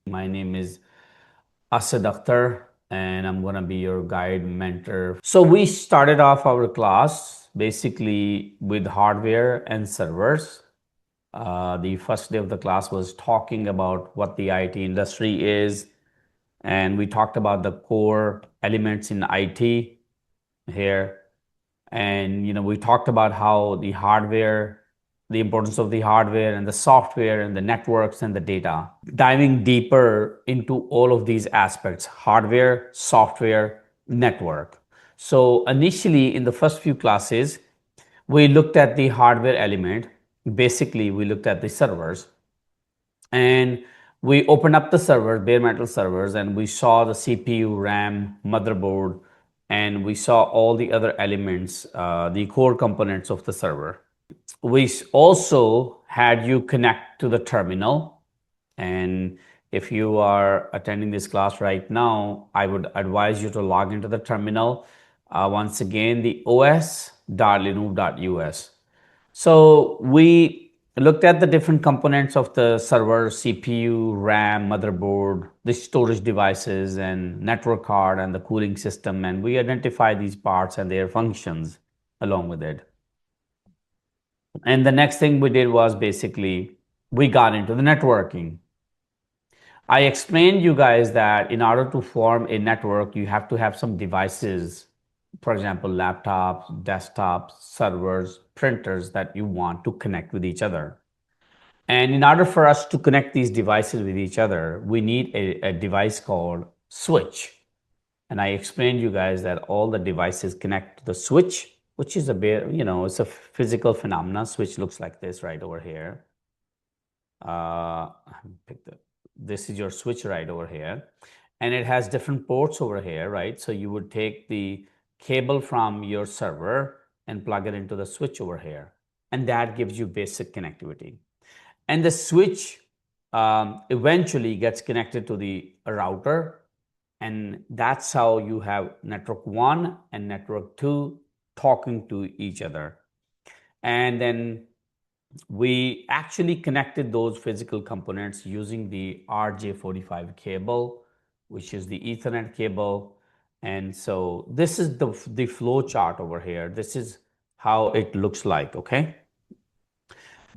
My name is Asad Akhtar, and I'm going to be your guide mentor. So we started off our class basically with hardware and servers. The first day of the class was talking about what the IT industry is, and we talked about the core elements in IT here. And we talked about how the hardware, the importance of the hardware and the software and the networks and the data, diving deeper into all of these aspects: hardware, software, network. So initially in the first few classes we looked at the hardware element. Basically we looked at the servers, and we opened up the servers, bare metal servers, and we saw the CPU, RAM, motherboard, and we saw all the other elements, the core components of the server. We also had you connect to the terminal. And if you are attending this class right now, I would advise you to log into the terminal. Once again, the os.linux.us. So we looked at the different components of the server: CPU, RAM, motherboard, the storage devices, and network card, and the cooling system. And we identified these parts and their functions along with it. And the next thing we did was basically we got into the networking. I explained you guys that in order to form a network, you have to have some devices, for example, laptops, desktops, servers, printers that you want to connect with each other. And in order for us to connect these devices with each other, we need a device called switch. And I explained you guys that all the devices connect to the switch, which is it's a physical phenomenon. Switch looks like this right over here. This is your switch right over here, and it has different ports over here, right? So you would take the cable from your server and plug it into the switch over here, and that gives you basic connectivity. And the switch eventually gets connected to the router, and that's how you have network 1 and network 2 talking to each other. And then we actually connected those physical components using the RJ45 cable, which is the Ethernet cable. And so this is the flow chart over here. This is how it looks like, okay?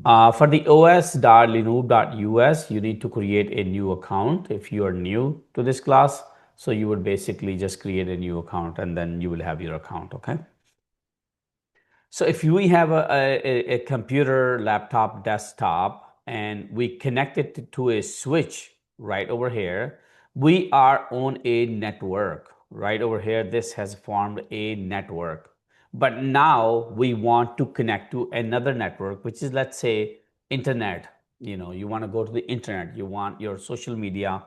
For the os.linux.us, you need to create a new account if you are new to this class. So you would basically just create a new account, and then you will have your account, okay? So if we have a computer, laptop, desktop, and we connect it to a switch right over here, we are on a network. Right over here, this has formed a network. But now we want to connect to another network, which is, let's say, internet. You want to go to the internet, you want your social media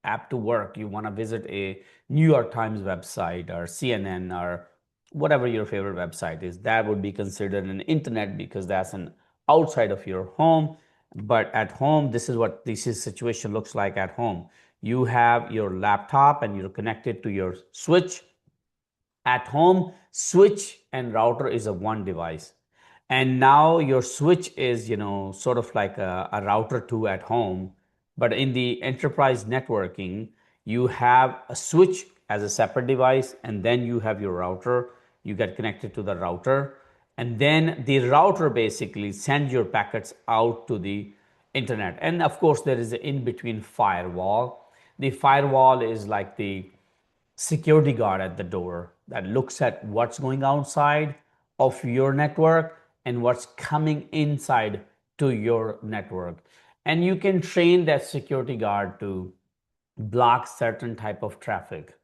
app to work, you want to visit a New York Times website or CNN or whatever your favorite website is. That would be considered an internet because that's an outside of your home. But at home, this is what this situation looks like at home. You have your laptop and you're connected to your switch. At home, switch and router is a one device. And now your switch is, sort of like a router 2 at home. But in the enterprise networking, you have a switch as a separate device, and then you have your router. You get connected to the router, and then the router basically sends your packets out to the internet. And of course, there is an in-between firewall. The firewall is like the security guard at the door that looks at what's going outside of your network and what's coming inside to your network. And you can train that security guard to block certain type of traffic,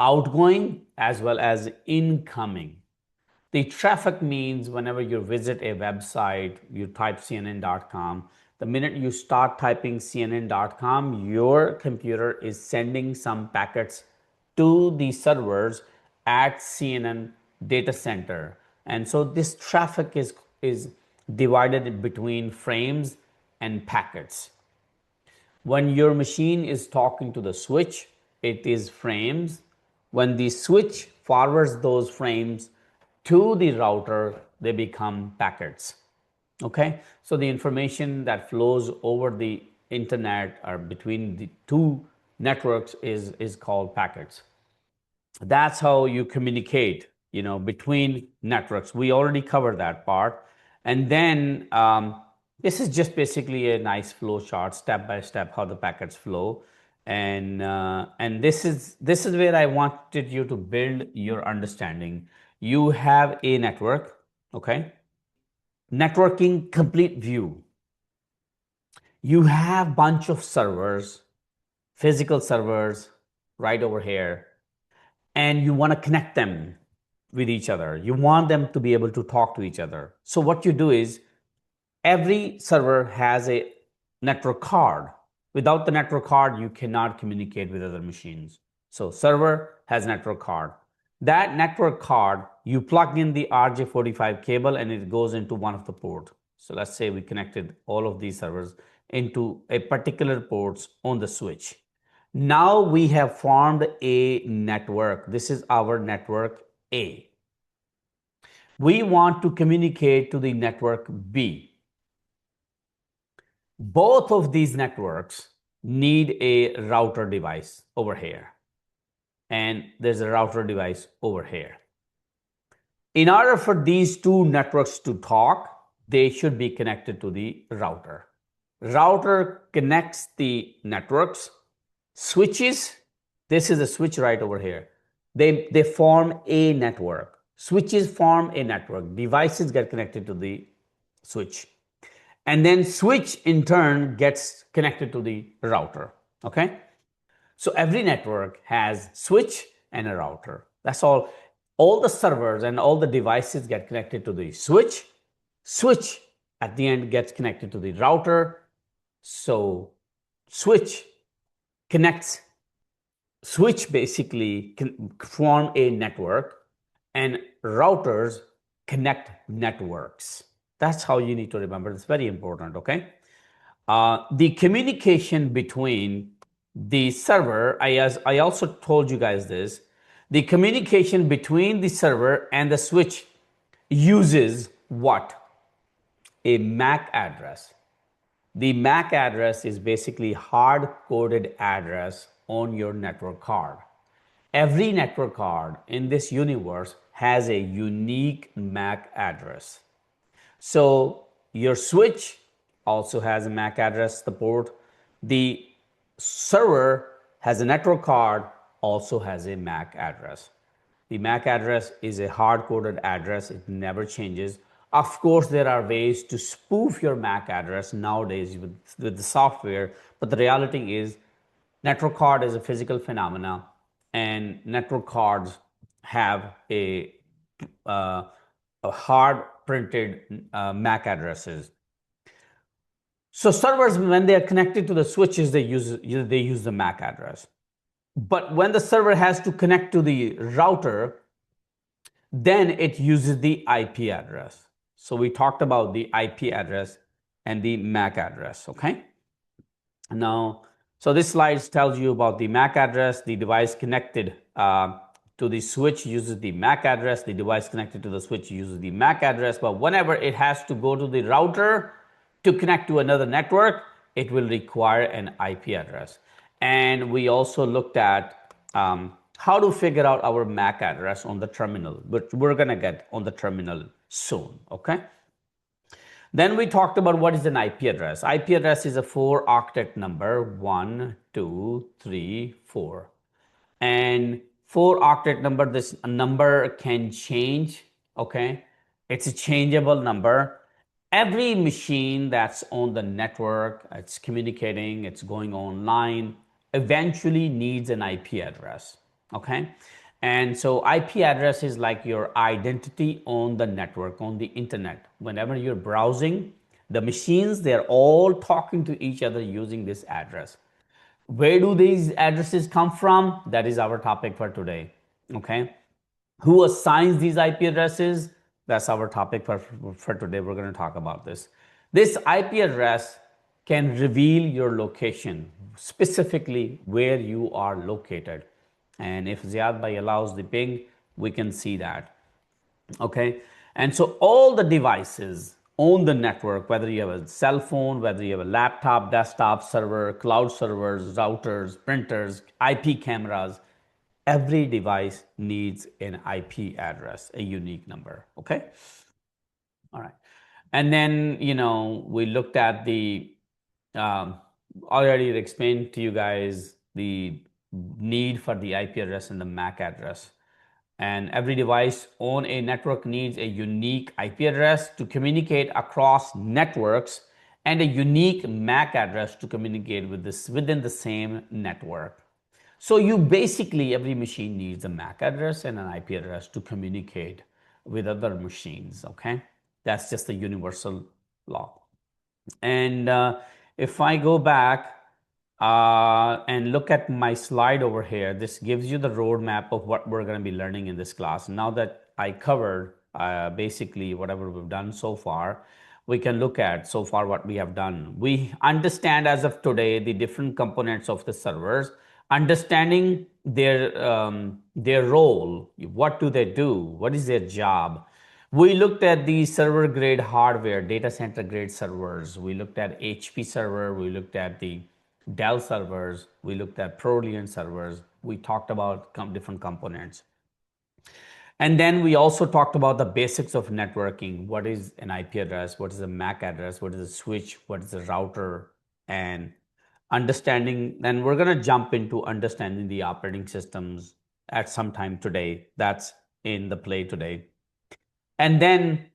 outgoing as well as incoming. The traffic means whenever you visit a website, you type cnn.com. The minute you start typing cnn.com, your computer is sending some packets to the servers at CNN data center. And so this traffic is divided between frames and packets. When your machine is talking to the switch, it is frames. When the switch forwards those frames to the router, they become packets. Okay, so the information that flows over the internet or between the two networks is called packets. That's how you communicate, between networks. We already covered that part. And then this is just basically a nice flow chart, step by step, how the packets flow. And this is where I wanted you to build your understanding. You have a network, okay? Networking complete view. You have bunch of servers, physical servers right over here, and you want to connect them with each other. You want them to be able to talk to each other. So what you do is every server has a network card. Without the network card, you cannot communicate with other machines. So server has network card. That network card, you plug in the RJ45 cable and it goes into one of the port. So let's say we connected all of these servers into a particular ports on the switch. Now we have formed a network. This is our network A. We want to communicate to the network B. Both of these networks need a router device over here. And there's a router device over here. In order for these two networks to talk, they should be connected to the router. Router connects the networks. Switches, this is a switch right over here. They form a network. Switches form a network. Devices get connected to the switch. And then switch in turn gets connected to the router. Okay? So every network has switch and a router. That's all. All the servers and all the devices get connected to the switch. Switch at the end gets connected to the router. So switch connects. Switch basically can form a network, and routers connect networks. That's how you need to remember. It's very important, okay? The communication between the server, I also told you guys this, the communication between the server and the switch uses what? A MAC address. The MAC address is basically hard-coded address on your network card. Every network card in this universe has a unique MAC address. So your switch also has a MAC address, the port. The server has a network card, also has a MAC address. The MAC address is a hard-coded address. It never changes. Of course, there are ways to spoof your MAC address nowadays with the software, but the reality is network card is a physical phenomena, and network cards have a hard printed MAC addresses. So servers, when they are connected to the switches, they use the MAC address. But when the server has to connect to the router, then it uses the IP address. So we talked about the IP address and the MAC address, okay? Now, so this slide tells you about the MAC address. The device connected to the switch uses the MAC address. The device connected to the switch uses the MAC address. But whenever it has to go to the router to connect to another network, it will require an IP address. And we also looked at how to figure out our MAC address on the terminal, but we're going to get on the terminal soon, okay? Then we talked about what is an IP address. IP address is a 4-octet number, 1, 2, 3, 4. And 4-octet number, this number can change, okay? It's a changeable number. Every machine that's on the network, it's communicating, it's going online, eventually needs an IP address, okay? And so IP address is like your identity on the network, on the internet. Whenever you're browsing, the machines, they're all talking to each other using this address. Where do these addresses come from? That is our topic for today, okay? Who assigns these IP addresses? That's our topic for today. We're going to talk about this. This IP address can reveal your location, specifically where you are located. And if Ziad Bhai allows the ping, we can see that. Okay. And so all the devices own the network, whether you have a cell phone, whether you have a laptop, desktop server, cloud servers, routers, printers, IP cameras, every device needs an IP address, a unique number, okay? All right. And then, we looked at um, already explained to you guys the need for the IP address and the MAC address. And every device on a network needs a unique IP address to communicate across networks and a unique MAC address to communicate with this within the same network. So every machine needs a MAC address and an IP address to communicate with other machines, okay? That's just the universal law. And if I go back and look at my slide over here, this gives you the roadmap of what we're going to be learning in this class. Now that I covered basically whatever we've done so far, we can look at so far what we have done. We understand as of today the different components of the servers, understanding their role. What do they do? What is their job? We looked at the server grade hardware, data center grade servers. We looked at HP server. We looked at the Dell servers. We looked at Proliant servers. We talked about different components. And then we also talked about the basics of networking. What is an IP address? What is a MAC address? What is a switch? What is a router? And understanding, then we're going to jump into understanding the operating systems at some time today. That's in the play today. And then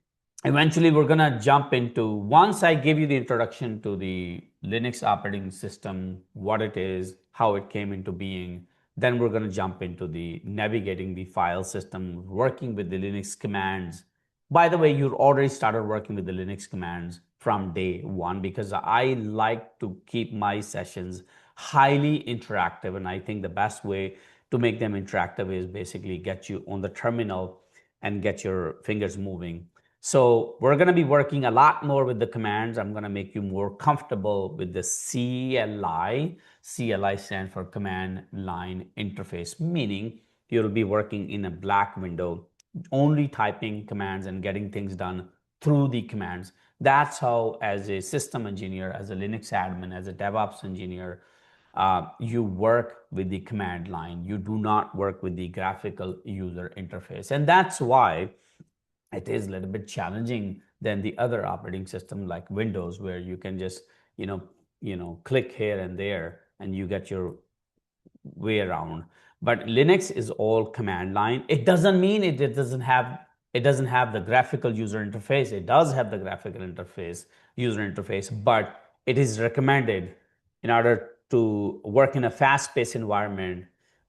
eventually we're going to jump into, once I give you the introduction to the Linux operating system, what it is, how it came into being, then we're going to jump into the navigating the file system, working with the Linux commands. By the way, you already started working with the Linux commands from day one, because I like to keep my sessions highly interactive. And I think the best way to make them interactive is basically get you on the terminal and get your fingers moving. So we're going to be working a lot more with the commands. I'm going to make you more comfortable with the CLI. CLI stands for Command Line Interface, meaning you'll be working in a black window, only typing commands and getting things done through the commands. That's how, as a system engineer, as a Linux admin, as a DevOps engineer, you work with the command line. You do not work with the graphical user interface. And that's why it is a little bit challenging than the other operating system like Windows, where you can just, click here and there and you get your way around. But Linux is all command line. It doesn't mean it doesn't have the graphical user interface. It does have the graphical user interface, but it is recommended in order to work in a fast-paced environment.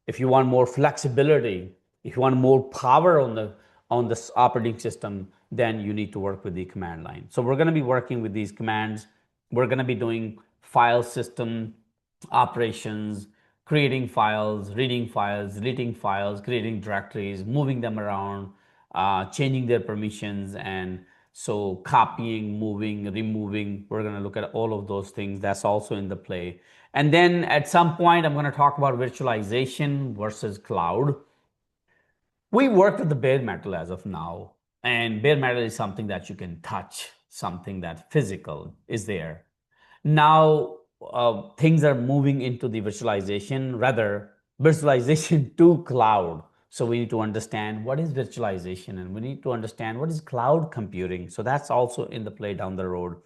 If you want more flexibility, if you want more power on this operating system, then you need to work with the command line. So we're going to be working with these commands. We're going to be doing file system operations, creating files, reading files, deleting files, creating directories, moving them around, changing their permissions, and so copying, moving, removing. We're going to look at all of those things. That's also in the play. And then at some point, I'm going to talk about virtualization versus cloud. We work with the bare metal as of now, and bare metal is something that you can touch, something that physical is there. Now, things are moving into the virtualization, rather virtualization to cloud. So we need to understand what is virtualization, and we need to understand what is cloud computing. So that's also in the play down the road.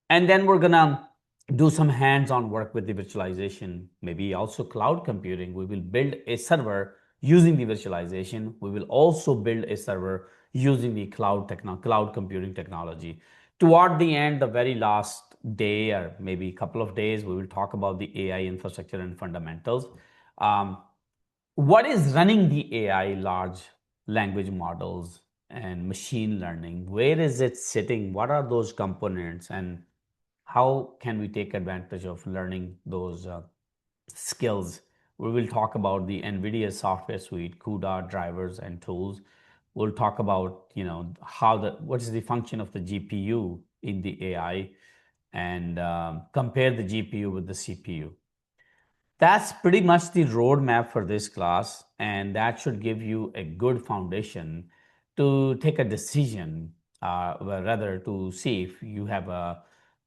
And then we're gonna do some hands-on work with the virtualization, maybe also cloud computing. We will build a server using the virtualization. We will also build a server using the cloud computing technology. Toward the end, the very last day or maybe a couple of days, we will talk about the AI infrastructure and fundamentals. What is running the AI, large language models and machine learning? Where is it sitting? What are those components? And how can we take advantage of learning those skills? We will talk about the NVIDIA software suite, CUDA drivers and tools. We'll talk about, what is the function of the GPU in the AI, and compare the GPU with the CPU. That's pretty much the roadmap for this class, and that should give you a good foundation to take a decision rather to see if you have a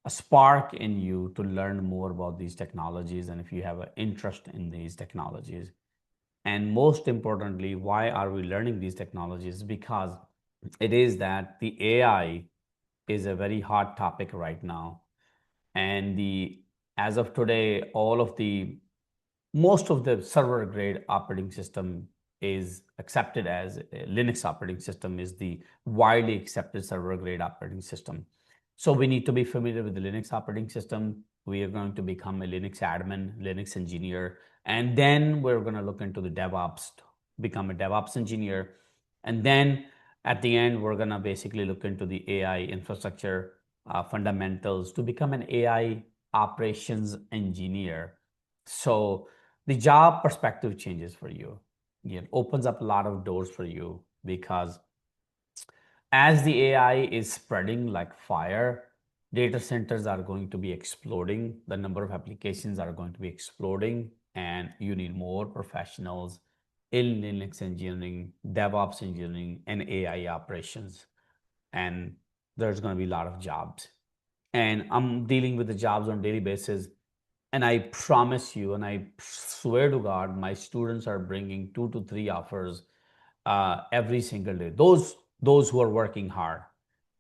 spark in you to learn more about these technologies and if you have an interest in these technologies. And most importantly, why are we learning these technologies? Because it is that the AI is a very hot topic right now. And as of today, most of the server grade operating system is accepted as Linux operating system is the widely accepted server grade operating system. So we need to be familiar with the Linux operating system. We are going to become a Linux admin, Linux engineer, and then we're going to look into the DevOps, become a DevOps engineer. And then at the end, we're going to basically look into the AI infrastructure fundamentals to become an AI operations engineer. So the job perspective changes for you. It opens up a lot of doors for you because as the AI is spreading like fire, data centers are going to be exploding. The number of applications are going to be exploding, and you need more professionals in Linux engineering, DevOps engineering, and AI operations. And there's going to be a lot of jobs. And I'm dealing with the jobs on a daily basis. And I promise you, and I swear to God, my students are bringing 2 to 3 offers every single day. Those who are working hard,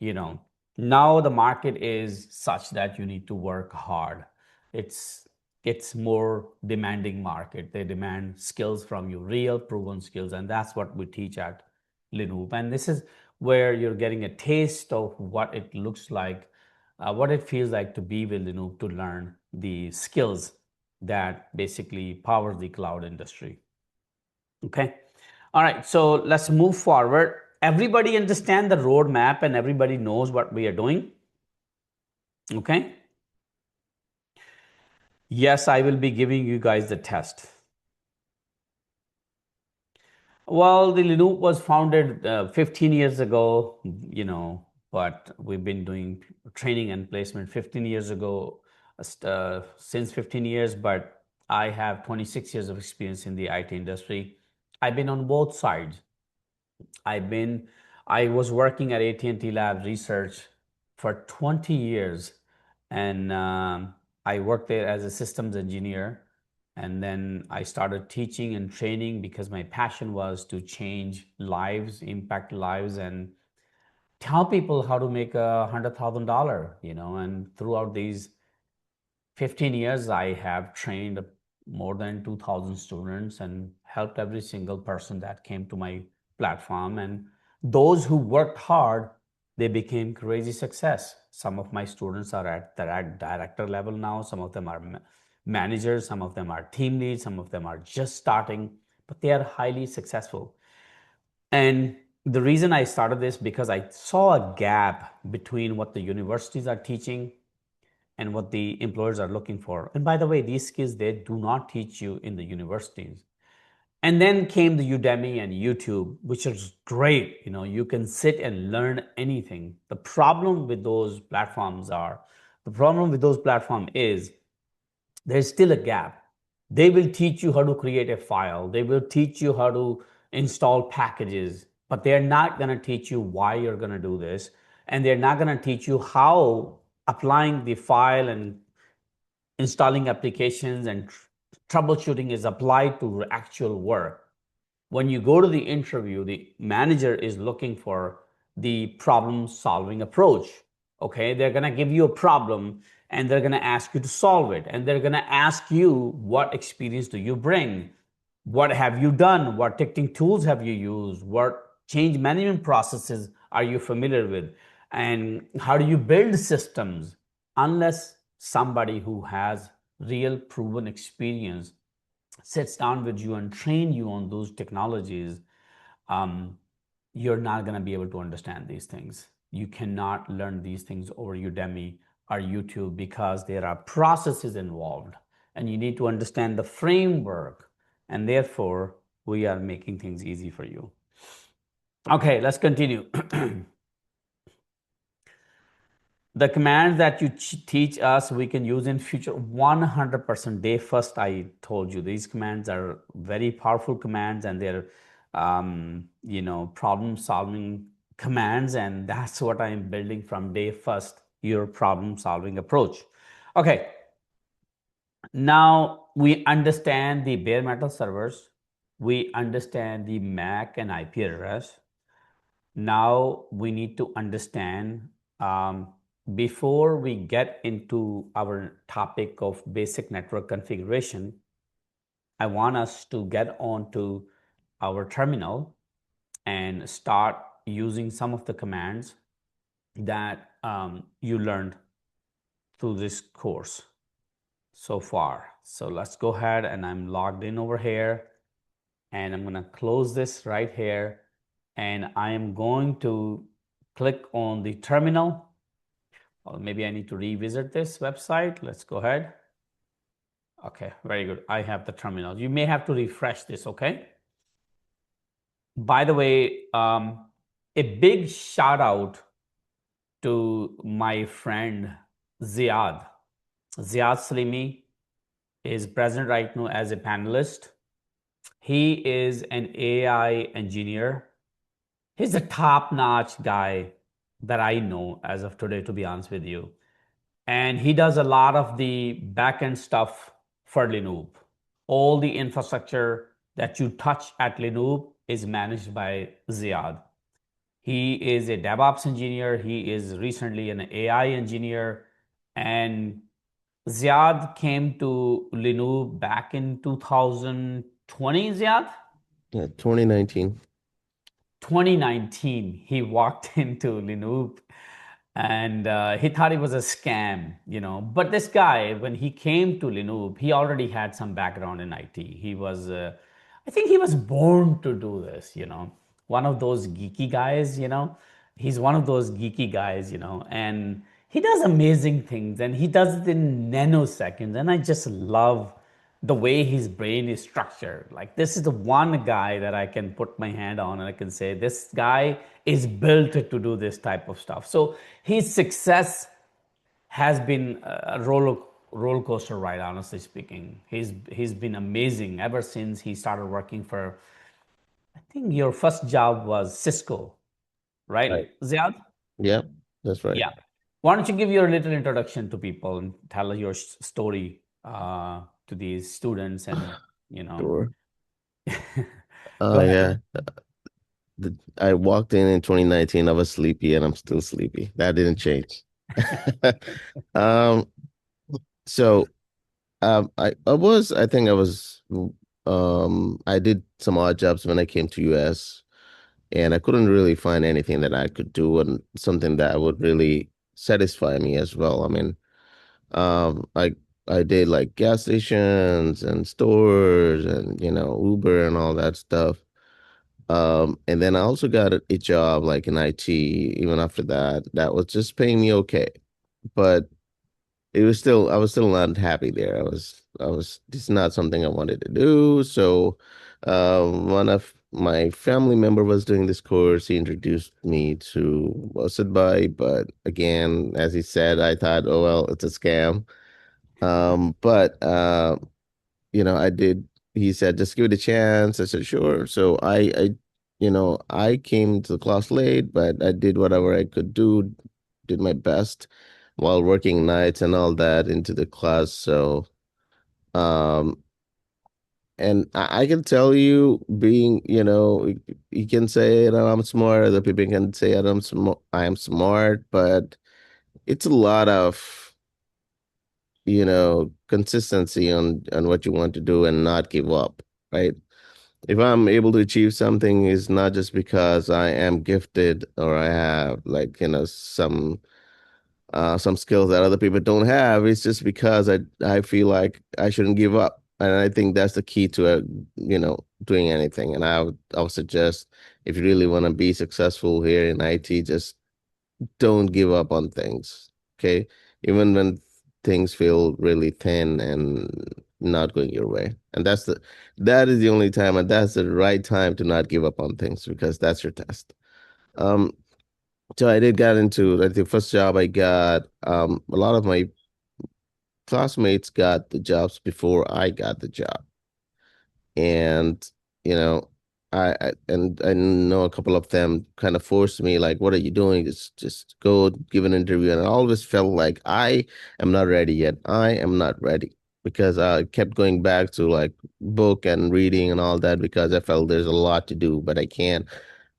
you know. Now the market is such that you need to work hard. It's it's more demanding market. They demand skills from you, real proven skills, and that's what we teach at Linoop. And this is where you're getting a taste of what it looks like, what it feels like to be with Linoop, to learn the skills that basically powers the cloud industry. Okay. All right. So let's move forward. Everybody understand the roadmap and everybody knows what we are doing. Okay. Yes, I will be giving you guys the test. Well, the Linux was founded 15 years ago, but we've been doing training and placement 15 years ago, since 15 years, but I have 26 years of experience in the IT industry. I've been on both sides. I was working at AT&T Labs Research for 20 years, and I worked there as a systems engineer. And then I started teaching and training because my passion was to change lives, impact lives, and tell people how to make $100,000, and throughout these 15 years, I have trained more than 2,000 students and helped every single person that came to my platform. And those who worked hard, they became crazy success. Some of my students are at the director level now. Some of them are managers. Some of them are team leads. Some of them are just starting, but they are highly successful. And the reason I started this because I saw a gap between what the universities are teaching and what the employers are looking for. And by the way, these skills they do not teach you in the universities. And then came the Udemy and YouTube, which is great. You can sit and learn anything. The problem with those platforms is there's still a gap. They will teach you how to create a file. They will teach you how to install packages, but they're not going to teach you why you're going to do this. And they're not going to teach you how applying the file and installing applications and troubleshooting is applied to actual work. When you go to the interview, the manager is looking for the problem solving approach. Okay, they're going to give you a problem and they're going to ask you to solve it. And they're going to ask you, what experience do you bring? What have you done? What ticketing tools have you used? What change management processes are you familiar with? And how do you build systems? Unless somebody who has real proven experience sits down with you and train you on those technologies, you're not going to be able to understand these things. You cannot learn these things over Udemy or YouTube because there are processes involved and you need to understand the framework, and therefore we are making things easy for you. Okay, let's continue. The commands that you teach us, we can use in future 100%. Day first, I told you these commands are very powerful commands, and they're, problem solving commands, and that's what I'm building from day first, your problem solving approach. Okay, now we understand the bare metal servers, we understand the MAC and IP address. Now we need to understand, before we get into our topic of basic network configuration, I want us to get onto our terminal and start using some of the commands that you learned through this course so far. So let's go ahead, and I'm logged in over here, and I'm going to close this right here, and I am going to click on the terminal. Or maybe I need to revisit this website. Let's go ahead. Okay, very good. I have the terminal. You may have to refresh this, okay? By the way, a big shout out to my friend Ziad. Ziad Salimi is present right now as a panelist. He is an AI engineer. He's a top-notch guy that I know as of today, to be honest with you. And he does a lot of the backend stuff for Linux. All the infrastructure that you touch at Linux is managed by Ziad. He is a DevOps engineer. He is recently an AI engineer. And Ziad came to Linux back in 2020, Ziad? Yeah, 2019. 2019, he walked into Linux, and he thought it was a scam, you know. But this guy, when he came to Linux, he already had some background in IT. He was, I think he was born to do this, you know, one of those geeky guys, you know. He's one of those geeky guys, you know, and he does amazing things, and he does it in nanoseconds. And I just love the way his brain is structured. Like, this is the one guy that I can put my hand on and I can say, this guy is built to do this type of stuff. So his success has been a roller coaster ride, honestly speaking. He's been amazing ever since he started working for, I think your first job was Cisco, Right. right, Ziad? Yeah, that's right. Yeah. Why don't you give your little introduction to people and tell your story to these students, and you know. Sure. Go ahead. Yeah. I walked in 2019. I was sleepy and I'm still sleepy. That didn't change. Um, so I think I did some odd jobs when I came to US, and I couldn't really find anything that I could do and something that would really satisfy me as well. I mean, Um, I I did like gas stations and stores and Uber and all that stuff. And then I also got a job like in IT even after that. That was just paying me okay. But I was still not happy there. It's not something I wanted to do. So one of my family member was doing this course. He introduced me to By, but again, as he said, I thought, oh well, it's a scam. But I did. He said, just give it a chance. I said, sure. So I came to the class late, but I did whatever I could do, did my best while working nights and all that into the class. So, um, and I can tell you, being, you can say that I'm smart, other people can say that I am smart, but it's a lot of consistency on what you want to do and not give up, right? If I'm able to achieve something, is not just because I am gifted or I have like some skills that other people don't have. It's just because I feel like I shouldn't give up, and I think that's the key to doing anything. And I would suggest, if you really want to be successful here in IT, just don't give up on things. Okay. Even when things feel really thin and not going your way. And that is the only time, and that's the right time to not give up on things, because that's your test. Um, so I did get into like the first job I got, a lot of my classmates got the jobs before I got the job. And, you know, and I know a couple of them kind of forced me, like, what are you doing? Just go give an interview. And I always felt like I am not ready yet. I am not ready because I kept going back to like book and reading and all that because I felt there's a lot to do, but I can't.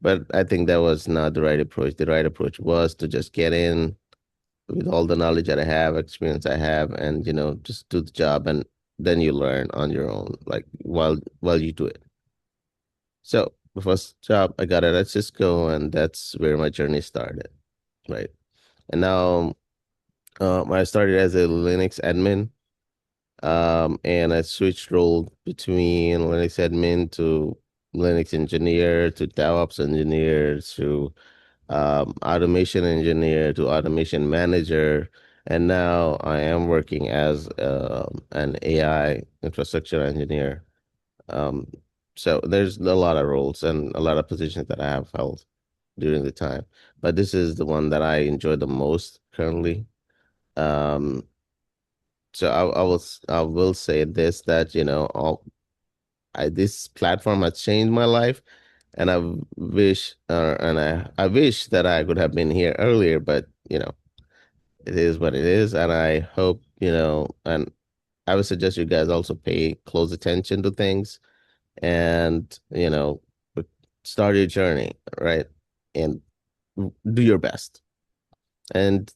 But I think that was not the right approach. The right approach was to just get in with all the knowledge that I have, experience I have, and just do the job, and then you learn on your own, like while you do it. So the first job I got at Cisco, and that's where my journey started, right? And now I started as a Linux admin, and I switched role between Linux admin to Linux engineer to DevOps engineer to automation engineer to automation manager, and now I am working as an AI infrastructure engineer. Um, so there's a lot of roles and a lot of positions that I have held during the time, but this is the one that I enjoy the most currently. Um, so I will say this, that this platform has changed my life, and I wish that I could have been here earlier, but it is what it is, and I hope and I would suggest you guys also pay close attention to things, and start your journey, right? And do your best. And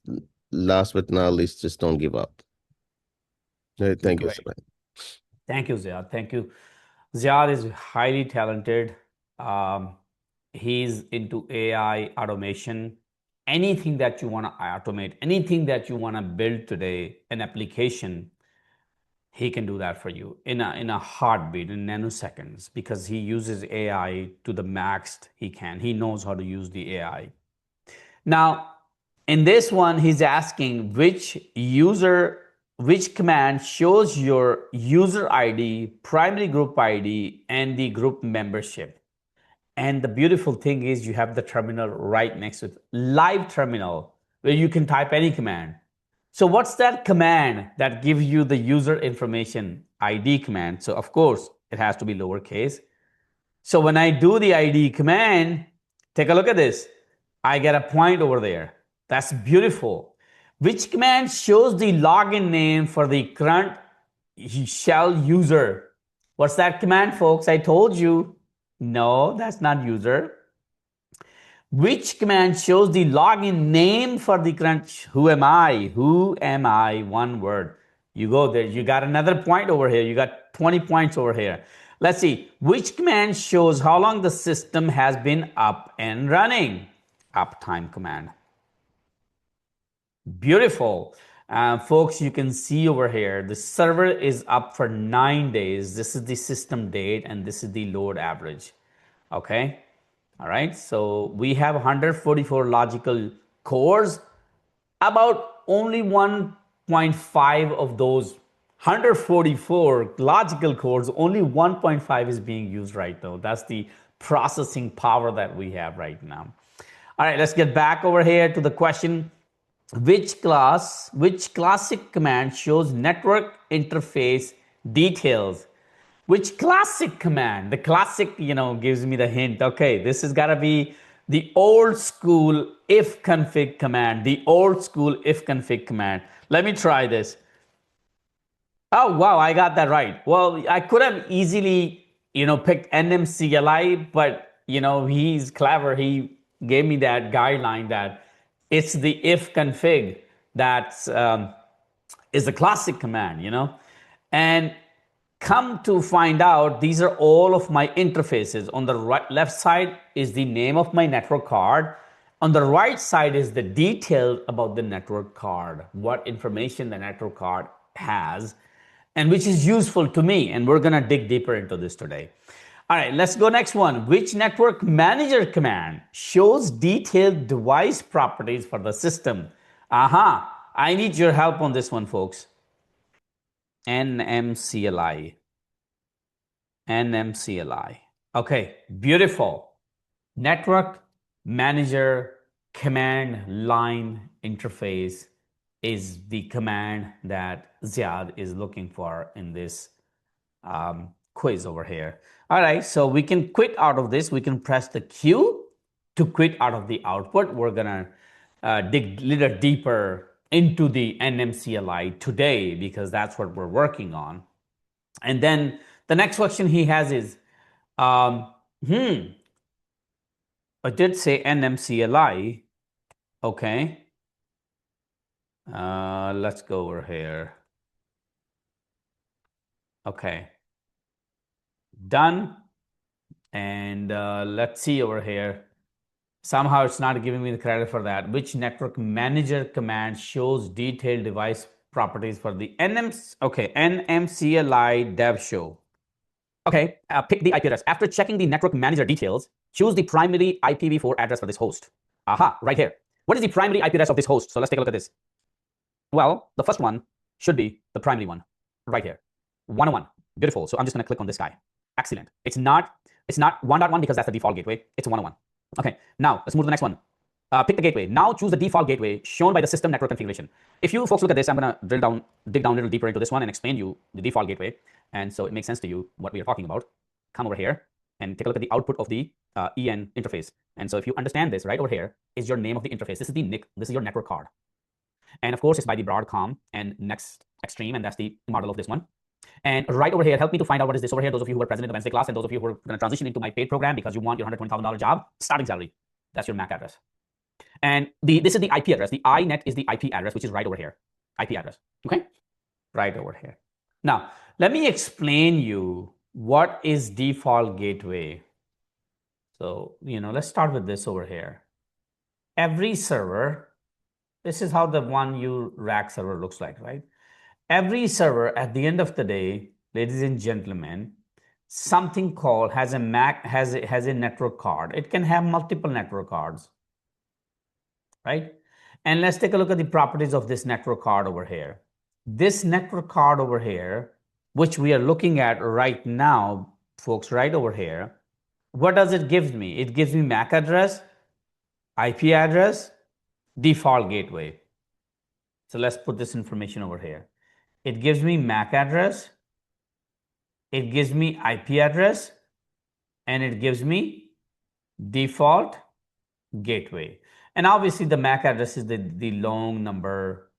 last but not least, just don't give up. Thank you so Great. much. Thank you, Ziad. Thank you. Ziad is highly talented. Um, he's into AI automation. Anything that you want to automate, anything that you want to build today, an application, he can do that for you in a heartbeat, in nanoseconds, because he uses AI to the max he can. He knows how to use the AI. Now, in this one, he's asking which command shows your user ID, primary group ID, and the group membership. And the beautiful thing is you have the terminal right next to it, live terminal, where you can type any command. So what's that command that gives you the user information? ID command. So of course, it has to be lowercase. So when I do the ID command, take a look at this. I get a point over there. That's beautiful. Which command shows the login name for the current shell user? What's that command, folks? I told you. No, that's not user. Which command shows the login name for the current? Who am I? Who am I? One word. You go there. You got another point over here. You got 20 points over here. Let's see. Which command shows how long the system has been up and running? Uptime command. Beautiful. Folks, you can see over here, the server is up for 9 days. This is the system date, and this is the load average. Okay. All right. So we have 144 logical cores. About only 1.5 of those 144 logical cores, only 1.5 is being used right now. That's the processing power that we have right now. All right, let's get back over here to the question. Which classic command shows network interface details? Which classic command? The classic, gives me the hint. Okay, this has got to be the old school ifconfig command. The old school ifconfig command. Let me try this. Oh, wow, I got that right. Well, I could have easily, picked nmcli, but, he's clever. He gave me that guideline that it's the if config that is the classic command, And come to find out, these are all of my interfaces. On the left side is the name of my network card. On the right side is the detail about the network card, what information the network card has, and which is useful to me. And we're going to dig deeper into this today. All right, let's go next one. Which network manager command shows detailed device properties for the system? Aha, I need your help on this one, folks. nmcli. nmcli. Okay, beautiful. Network manager command line interface is the command that Ziad is looking for in this quiz over here. All right, so we can quit out of this. We can press the Q to quit out of the output. We're gonna dig a little deeper into the nmcli today because that's what we're working on. And then the next question he has is, I did say nmcli. Okay. Let's go over here. Okay. Done. And let's see over here. Somehow it's not giving me the credit for that. Which network manager command shows detailed device properties for the nmcli dev show? Okay, pick the IP address. After checking the network manager details, choose the primary IPv4 address for this host. Aha, right here. What is the primary IP address of this host? So let's take a look at this. Well, the first one should be the primary one, right here. 101. Beautiful. So I'm just going to click on this guy. Excellent. It's not 1.1 because that's the default gateway. It's 101. Okay, now let's move to the next one. Pick the gateway. Now choose the default gateway shown by the system network configuration. If you folks look at this, I'm going to dig down a little deeper into this one and explain you the default gateway. And so it makes sense to you what we are talking about. Come over here and take a look at the output of the EN interface. And so if you understand this, right over here is your name of the interface. This is the NIC. This is your network card. And of course, it's by the Broadcom and Next Extreme, and that's the model of this one. And right over here, help me to find out what is this over here. Those of you who were present in the Wednesday class and those of you who are going to transition into my paid program because you want your $120,000 job, starting salary. That's your MAC address. And this is the IP address. The INET is the IP address, which is right over here. IP address. Okay? Right over here. Now, let me explain you what is default gateway. So, let's start with this over here. Every server, this is how the 1U rack server looks like, right? Every server at the end of the day, ladies and gentlemen, something called has a network card. It can have multiple network cards, right? And let's take a look at the properties of this network card over here. This network card over here, which we are looking at right now, folks, right over here, what does it give me? It gives me MAC address, IP address, default gateway. So let's put this information over here. It gives me MAC address, it gives me IP address, and it gives me default gateway. And obviously the MAC address is the long number,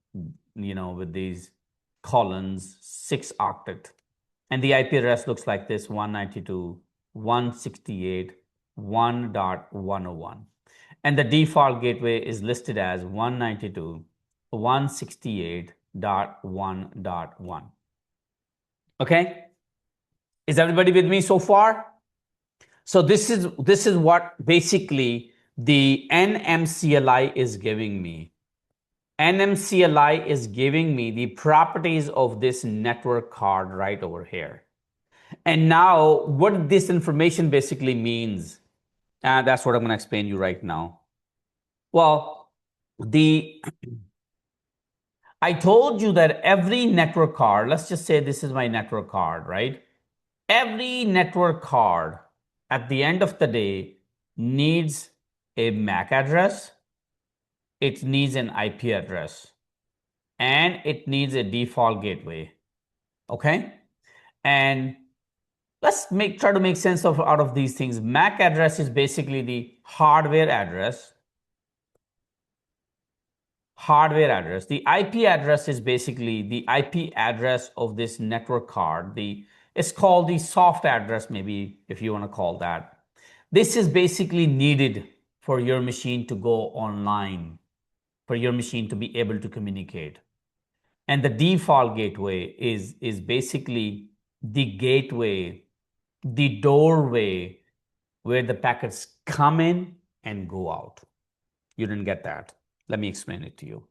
with these colons, 6 octet. And the IP address looks like this, 192.168.1.101. And the default gateway is listed as 192.168.1.1. Okay? Is everybody with me so far? So this is what basically the nmcli is giving me. nmcli is giving me the properties of this network card right over here. And now what this information basically means, that's what I'm going to explain you right now. Well, I told you that every network card, let's just say this is my network card, right? Every network card at the end of the day needs a MAC address, it needs an IP address, and it needs a default gateway. Okay? And let's try to make sense out of these things. MAC address is basically the hardware address. The IP address is basically the IP address of this network card. It's called the soft address, maybe, if you want to call that. This is basically needed for your machine to go online, for your machine to be able to communicate. And the default gateway is basically the gateway, the doorway where the packets come in and go out. You didn't get that. Let me explain it to you.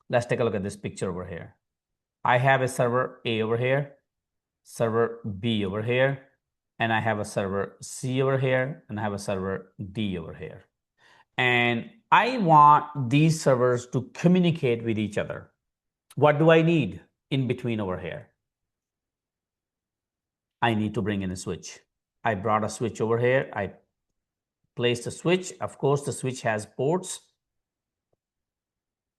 Let's take a look at this picture over here. I have a server A over here, server B over here, and I have a server C over here, and I have a server D over here. And I want these servers to communicate with each other. What do I need in between over here? I need to bring in a switch. I brought a switch over here. I placed a switch. Of course, the switch has ports,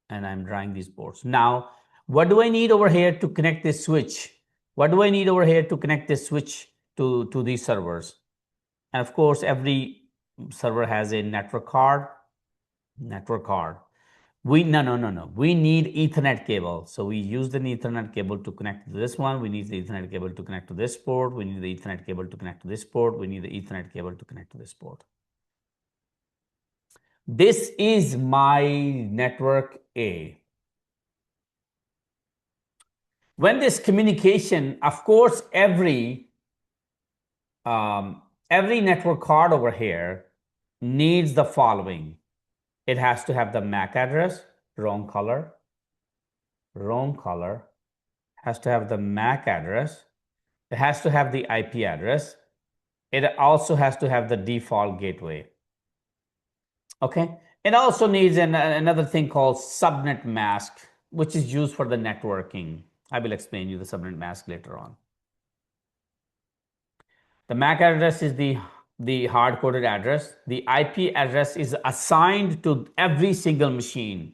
and I'm drawing these ports. Now, what do I need over here to connect this switch? What do I need over here to connect this switch to these servers? And of course, every server has a network card. We need Ethernet cable. So we use the Ethernet cable to connect to this one. We need the Ethernet cable to connect to this port. We need the Ethernet cable to connect to this port. We need the Ethernet cable to connect to this port. This is my network A. When this communication, of course, every network card over here needs the following. It has to have the MAC address, wrong color, has to have the MAC address. It has to have the IP address. It also has to have the default gateway. Okay. It also needs another thing called subnet mask, which is used for the networking. I will explain you the subnet mask later on. The MAC address is the hard-coded address. The IP address is assigned to every single machine.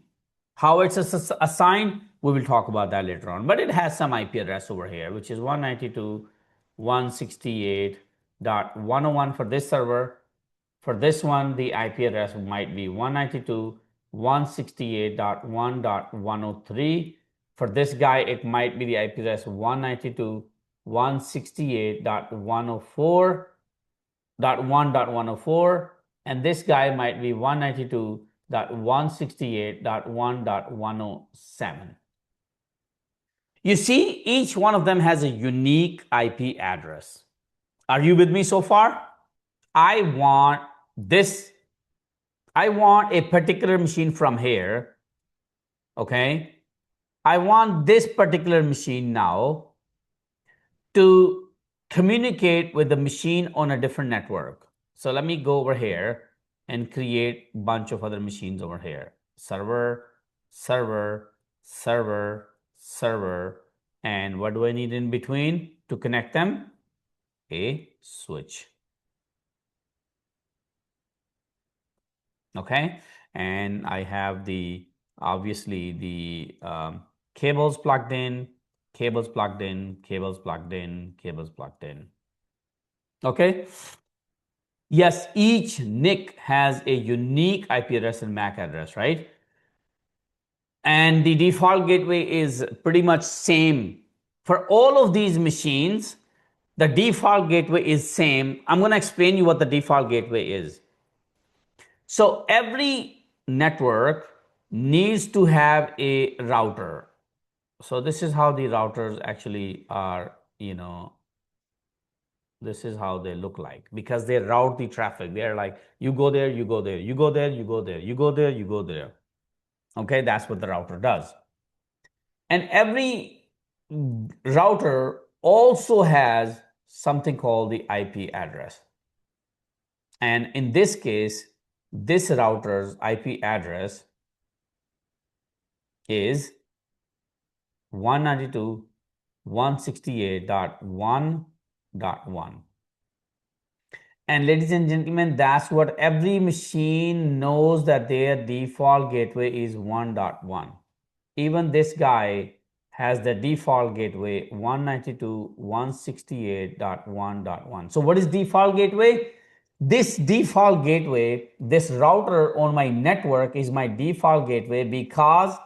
How it's assigned, we will talk about that later on. But it has some IP address over here, which is 192.168.101 for this server. For this one, the IP address might be 192.168.1.103. For this guy, it might be the IP address 192.168.104.1.104. And this guy might be 192.168.1.107. You see, each one of them has a unique IP address. Are you with me so far? I want a particular machine from here. Okay. I want this particular machine now to communicate with the machine on a different network. So let me go over here and create a bunch of other machines over here. Server, server, server, server. And what do I need in between to connect them? A switch. Okay. And I have obviously the cables plugged in, cables plugged in, cables plugged in, cables plugged in. Okay. Yes, each NIC has a unique IP address and MAC address, right? And the default gateway is pretty much same for all of these machines. The default gateway is same. I'm going to explain you what the default gateway is. So every network needs to have a router. So this is how the routers actually are, this is how they look like, because they route the traffic. They're like, you go there, you go there, you go there, you go there, you go there, you go there. Okay, that's what the router does. And every router also has something called the IP address. And in this case, this router's IP address is 192.168.1.1. And ladies and gentlemen, that's what every machine knows, that their default gateway is 1.1. Even this guy has the default gateway 192.168.1.1. So what is default gateway? This default gateway, this router on my network is my default gateway, because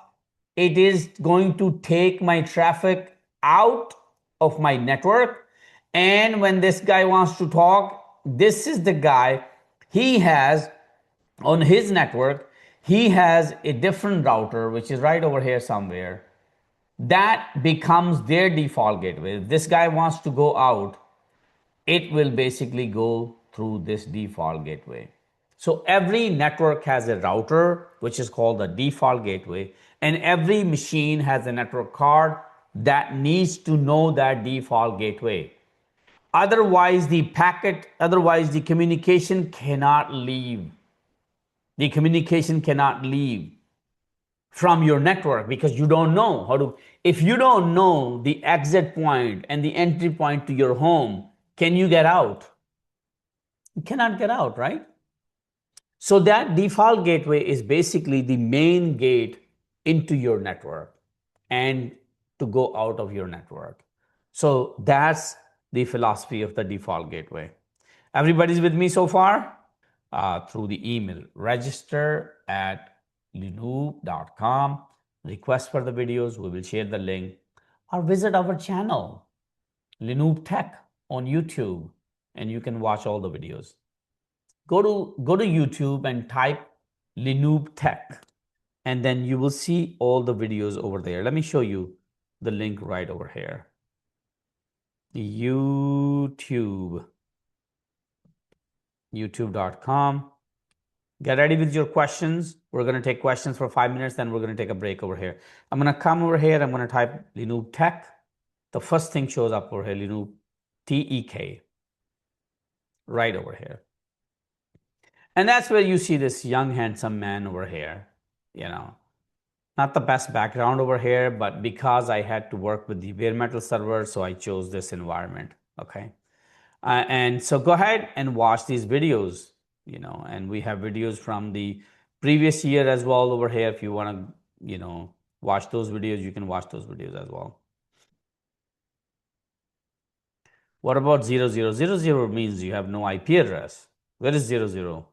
it is going to take my traffic out of my network. And when this guy wants to talk, this is the guy, he has on his network, he has a different router, which is right over here somewhere. That becomes their default gateway. If this guy wants to go out, it will basically go through this default gateway. So every network has a router, which is called the default gateway, and every machine has a network card that needs to know that default gateway. Otherwise, the communication cannot leave. The communication cannot leave from your network, because you don't know how to. If you don't know the exit point and the entry point to your home, can you get out? You cannot get out, right? So that default gateway is basically the main gate into your network and to go out of your network. So that's the philosophy of the default gateway. Everybody's with me so far? Through the email, register at linoob.com, request for the videos, we will share the link, or visit our channel, Linoob Tech on YouTube, and you can watch all the videos. Go to YouTube and type Linoob Tech, and then you will see all the videos over there. Let me show you the link right over here. youtube.com. Get ready with your questions. We're going to take questions for 5 minutes, then we're going to take a break over here. I'm going to come over here. I'm going to type Linoob Tech. The first thing shows up over here, Linoob TEK, right over here. And that's where you see this young, handsome man over here. Not the best background over here, but because I had to work with the bare metal server, so I chose this environment. Okay. And so go ahead and watch these videos, and we have videos from the previous year as well over here. If you want to, watch those videos, you can watch those videos as well. What about 00? 00 means you have no IP address. Where is 00?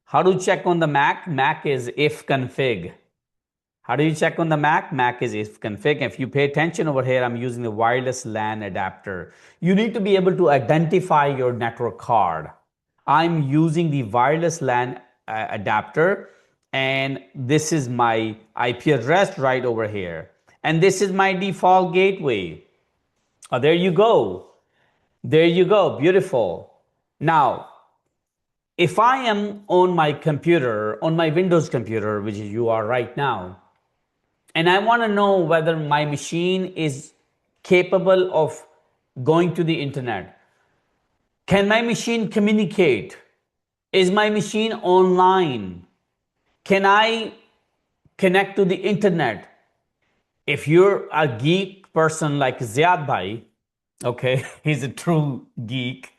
How do you check on the Mac? Mac is ifconfig. How do you check on the Mac? Mac is ifconfig. If you pay attention over here, I'm using the wireless LAN adapter. You need to be able to identify your network card. I'm using the wireless LAN adapter, and this is my IP address right over here. And this is my default gateway. Oh, there you go. There you go. Beautiful. Now, if I am on my computer, on my Windows computer, which you are right now, and I want to know whether my machine is capable of going to the internet. Can my machine communicate? Is my machine online? Can I connect to the internet? If you're a geek person like Ziad Bhai, okay, he's a true geek,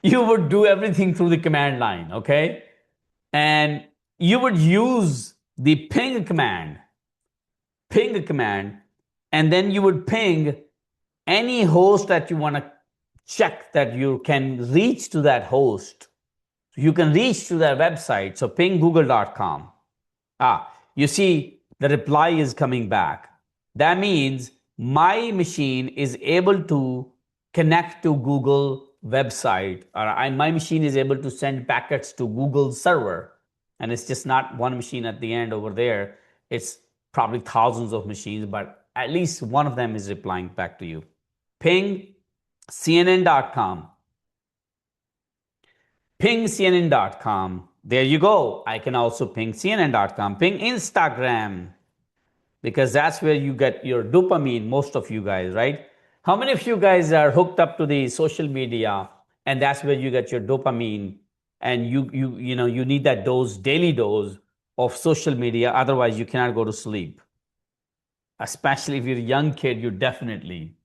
you would do everything through the command line, okay? And you would use the ping command, and then you would ping any host that you want to check that you can reach to that host. You can reach to that website. So ping google.com. You see the reply is coming back. That means my machine is able to connect to Google website, or my machine is able to send packets to Google server. And it's just not one machine at the end over there. It's probably thousands of machines, but at least one of them is replying back to you. Ping CNN.com. Ping CNN.com. There you go. I can also ping CNN.com. Ping Instagram, because that's where you get your dopamine, most of you guys, right? How many of you guys are hooked up to the social media, and that's where you get your dopamine, and you need that daily dose of social media, otherwise you cannot go to sleep. Especially if you're a young kid, you definitely.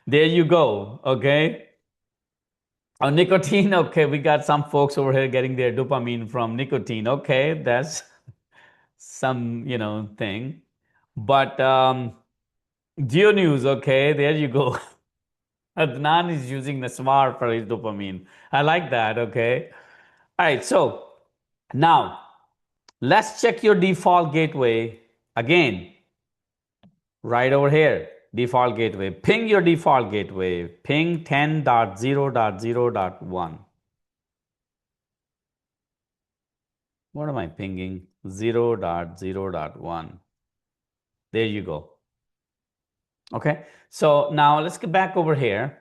There you go, okay? Oh, nicotine, okay, we got some folks over here getting their dopamine from nicotine. Okay, that's some, thing. But Geo News, okay, there you go. Adnan is using the smart for his dopamine. I like that, okay? All right, so now let's check your default gateway again. Right over here, default gateway. Ping your default gateway. Ping 10.0.0.1. What am I pinging? 0.0.1. There you go. Okay, so now let's get back over here.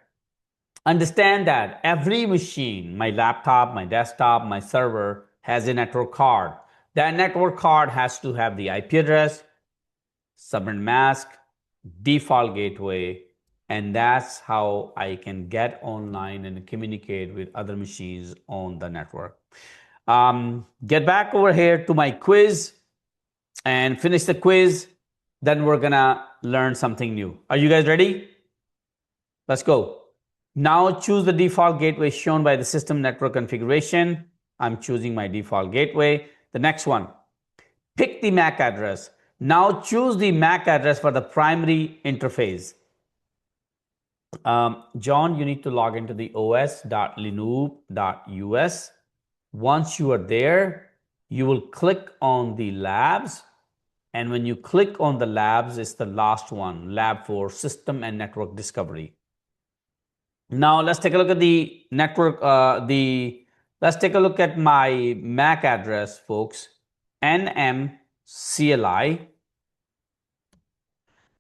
Understand that every machine, my laptop, my desktop, my server, has a network card. That network card has to have the IP address, subnet mask, default gateway, and that's how I can get online and communicate with other machines on the network. Get back over here to my quiz and finish the quiz. Then we're gonna learn something new. Are you guys ready? Let's go. Now choose the default gateway shown by the system network configuration. I'm choosing my default gateway. The next one, pick the MAC address. Now choose the MAC address for the primary interface. John, you need to log into the os.linoob.us. Once you are there, you will click on the labs. And when you click on the labs, it's the last one, lab for system and network discovery. Now let's take a look at the network, let's take a look at my MAC address, folks, nmcli.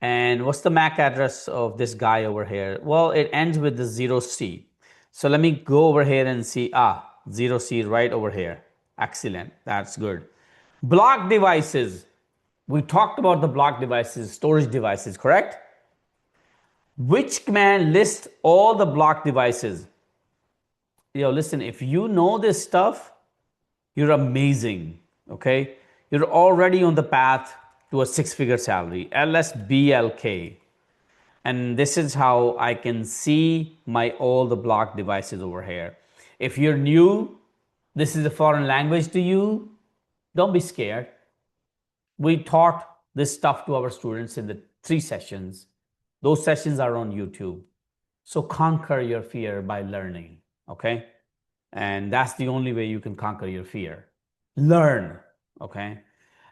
And what's the MAC address of this guy over here? Well, it ends with the 0C. So let me go over here and see, 0C right over here. Excellent, that's good. Block devices. We talked about the block devices, storage devices, correct? Which command lists all the block devices? Listen, if you know this stuff, you're amazing, okay? You're already on the path to a six-figure salary, lsblk. And this is how I can see my all the block devices over here. If you're new, this is a foreign language to you, don't be scared. We taught this stuff to our students in the 3 sessions. Those sessions are on YouTube. So conquer your fear by learning, okay? And that's the only way you can conquer your fear. Learn, okay?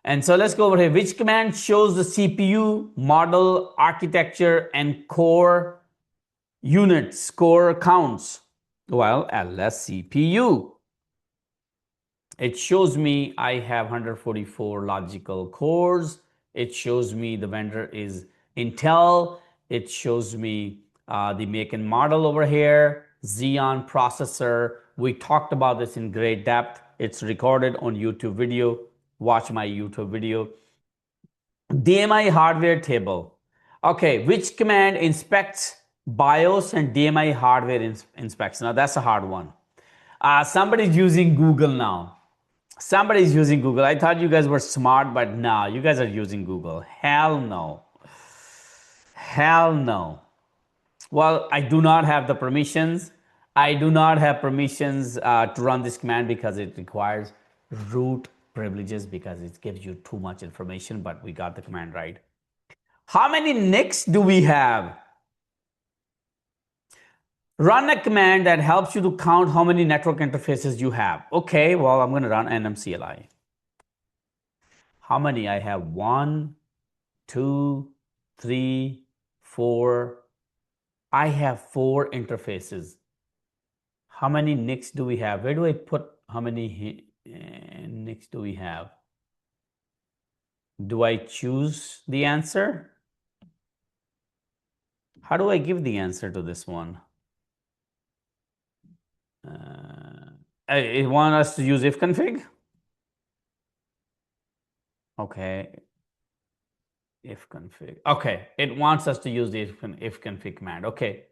And so let's go over here. Which command shows the CPU, model, architecture, and core units, core counts? Well, lscpu. It shows me I have 144 logical cores. It shows me the vendor is Intel. It shows me the make and model over here, Xeon processor. We talked about this in great depth. It's recorded on YouTube video. Watch my YouTube video. DMI hardware table. Okay, which command inspects BIOS and DMI hardware inspects? Now that's a hard one. Somebody's using Google now. Somebody's using Google. I thought you guys were smart, but no, you guys are using Google. Hell no. Hell no. Well, I do not have the permissions. I do not have permissions to run this command because it requires root privileges because it gives you too much information, but we got the command right. How many NICs do we have? Run a command that helps you to count how many network interfaces you have. Okay, well, I'm going to run nmcli. How many? I have 1, 2, 3, 4. I have 4 interfaces. How many NICs do we have? Where do I put how many NICs do we have? Do I choose the answer? How do I give the answer to this one? It wants us to use ifconfig? Okay. Ifconfig. Okay, it wants us to use the ifconfig command. Okay,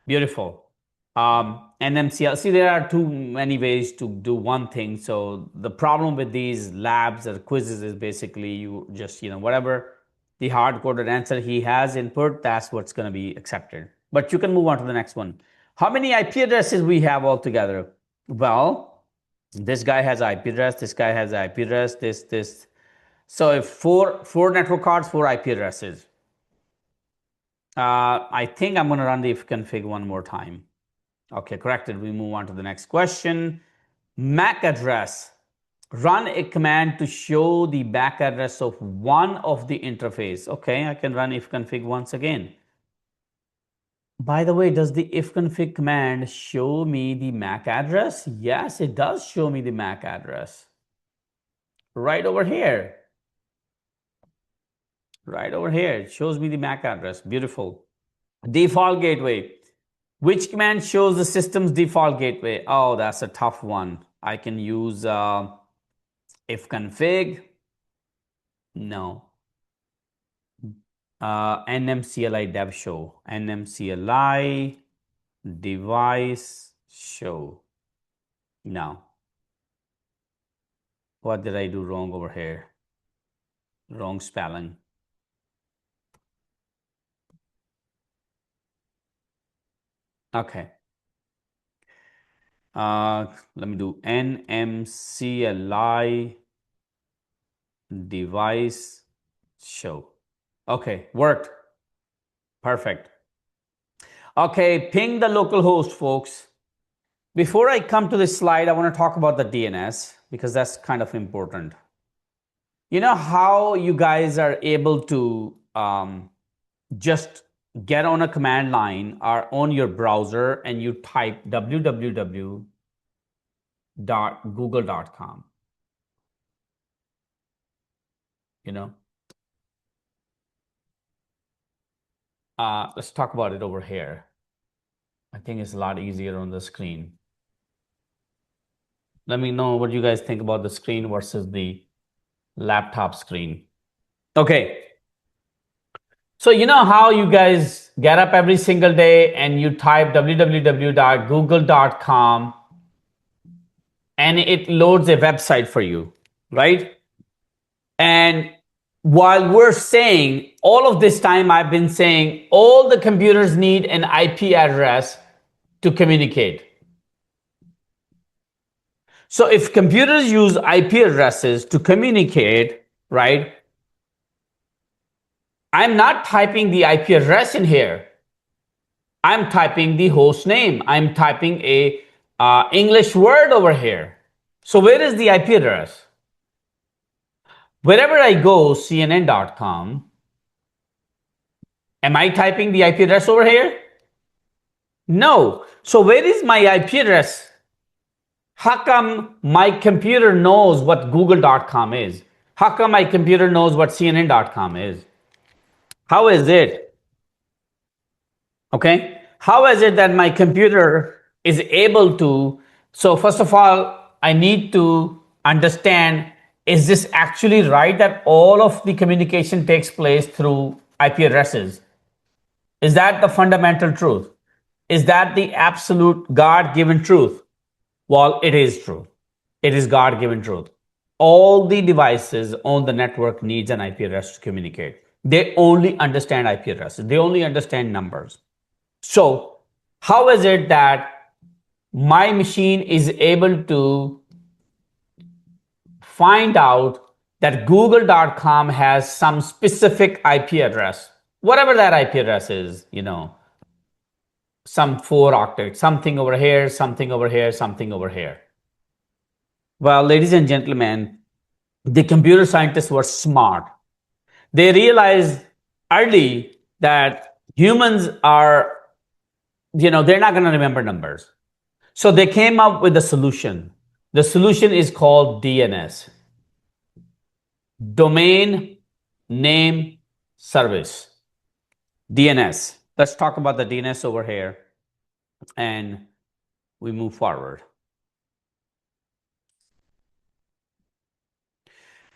beautiful. nmcli. See, there are too many ways to do one thing. So the problem with these labs or quizzes is basically you just, whatever the hard-coded answer he has input, that's what's going to be accepted. But you can move on to the next one. How many IP addresses we have altogether? Well, this guy has IP address, this guy has IP address, this. So if four network cards, 4 IP addresses. I think I'm going to run the ifconfig one more time. Okay, corrected. We move on to the next question. MAC address. Run a command to show the MAC address of one of the interface. Okay, I can run ifconfig once again. By the way, does the ifconfig command show me the MAC address? Yes, it does show me the MAC address. Right over here. Right over here. It shows me the MAC address. Beautiful. Default gateway. Which command shows the system's default gateway? Oh, that's a tough one. I can use ifconfig. No. nmcli dev show. nmcli device show. No. What did I do wrong over here? Wrong spelling. Okay. Let me do nmcli device show. Okay, worked. Perfect. Okay, ping the local host, folks. Before I come to this slide, I want to talk about the DNS because that's kind of important. You know how you guys are able to just get on a command line or on your browser and you type www.google.com. You know, let's talk about it over here. I think it's a lot easier on the screen. Let me know what you guys think about the screen versus the laptop screen. Okay. So you know how you guys get up every single day and you type www.google.com and it loads a website for you, right? And while we're saying all of this time, I've been saying all the computers need an IP address to communicate. So if computers use IP addresses to communicate, right? I'm not typing the IP address in here. I'm typing the host name. I'm typing a English word over here. So where is the IP address? Wherever I go, cnn.com, am I typing the IP address over here? No. So where is my IP address? How come my computer knows what google.com is? How come my computer knows what cnn.com is? How is it? Okay. How is it that my computer is able to? So first of all, I need to understand, is this actually right that all of the communication takes place through IP addresses? Is that the fundamental truth? Is that the absolute God-given truth? Well, it is true. It is God-given truth. All the devices on the network needs an IP address to communicate. They only understand IP addresses. They only understand numbers. So how is it that my machine is able to find out that google.com has some specific IP address, whatever that IP address is, some 4 octet, something over here, something over here, something over here. Well, ladies and gentlemen, the computer scientists were smart. They realized early that humans are, they're not going to remember numbers. So they came up with a solution. The solution is called DNS. Domain Name Service. DNS. Let's talk about the DNS over here and we move forward.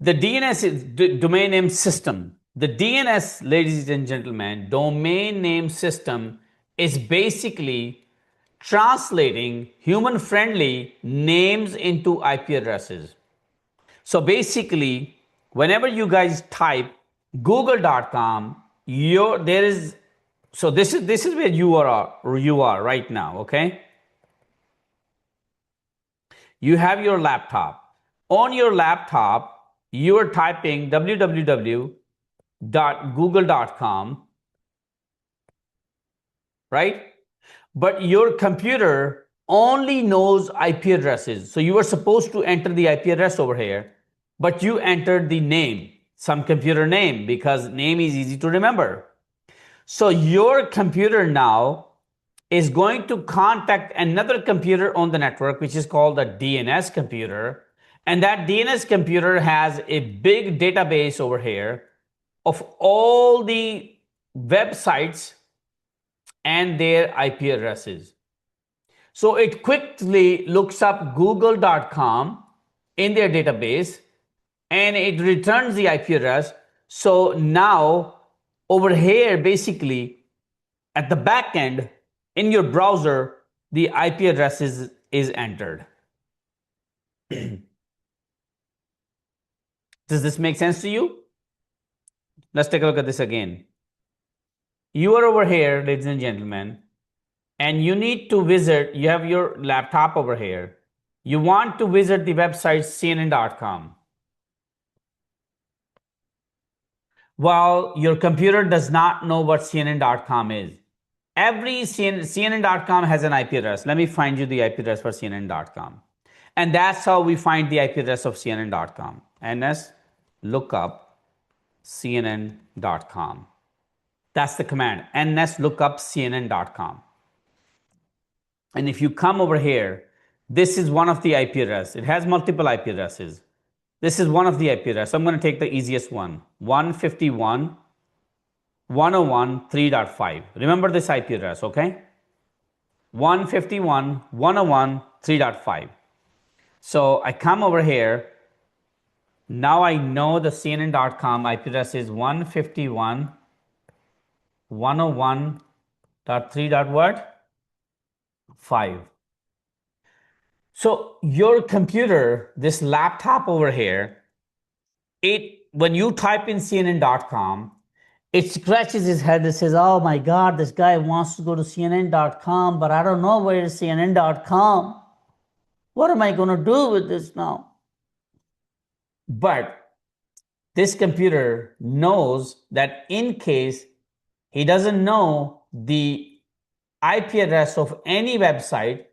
The DNS is domain name system. The DNS, ladies and gentlemen, domain name system is basically translating human-friendly names into IP addresses. So basically, whenever you guys type google.com, this is where you are right now, okay? You have your laptop. On your laptop, you are typing www.google.com, right? But your computer only knows IP addresses. So you are supposed to enter the IP address over here, but you entered the name, some computer name, because name is easy to remember. So your computer now is going to contact another computer on the network, which is called the DNS computer. And that DNS computer has a big database over here of all the websites and their IP addresses. So it quickly looks up google.com in their database and it returns the IP address. So now over here, basically at the back end in your browser, the IP address is entered. Does this make sense to you? Let's take a look at this again. You are over here, ladies and gentlemen, and you need to visit, you have your laptop over here. You want to visit the website cnn.com. Well, your computer does not know what cnn.com is. every CNN.com has an IP address. Let me find you the IP address for CNN.com. And that's how we find the IP address of CNN.com. nslookup CNN.com. That's the command, nslookup CNN.com. And if you come over here, this is one of the IP addresses. It has multiple IP addresses. This is one of the IP addresses. So I'm going to take the easiest one, 151.101.3.5. Remember this IP address, okay? 151.101.3.5. So I come over here. Now I know the CNN.com IP address is 151.101.3.5. So your computer, this laptop over here, when you type in CNN.com, it scratches his head and says, oh my God, this guy wants to go to CNN.com, but I don't know where is CNN.com. What am I going to do with this now? But this computer knows that in case he doesn't know the IP address of any website,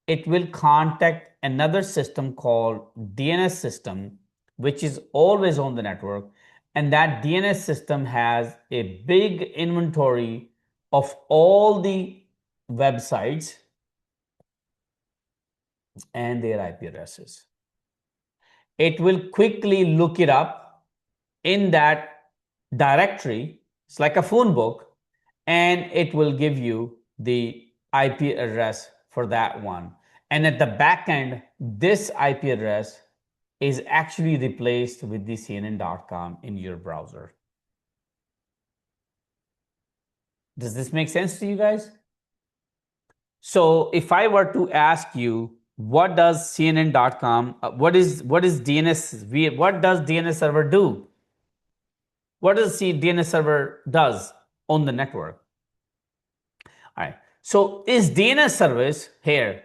it will contact another system called DNS system, which is always on the network. And that DNS system has a big inventory of all the websites and their IP addresses. It will quickly look it up in that directory. It's like a phone book, and it will give you the IP address for that one. And at the back end, this IP address is actually replaced with the CNN.com in your browser. Does this make sense to you guys? So if I were to ask you, what does CNN.com, what is DNS, what does DNS server do? What does the DNS server does on the network? All right. So is DNS service here?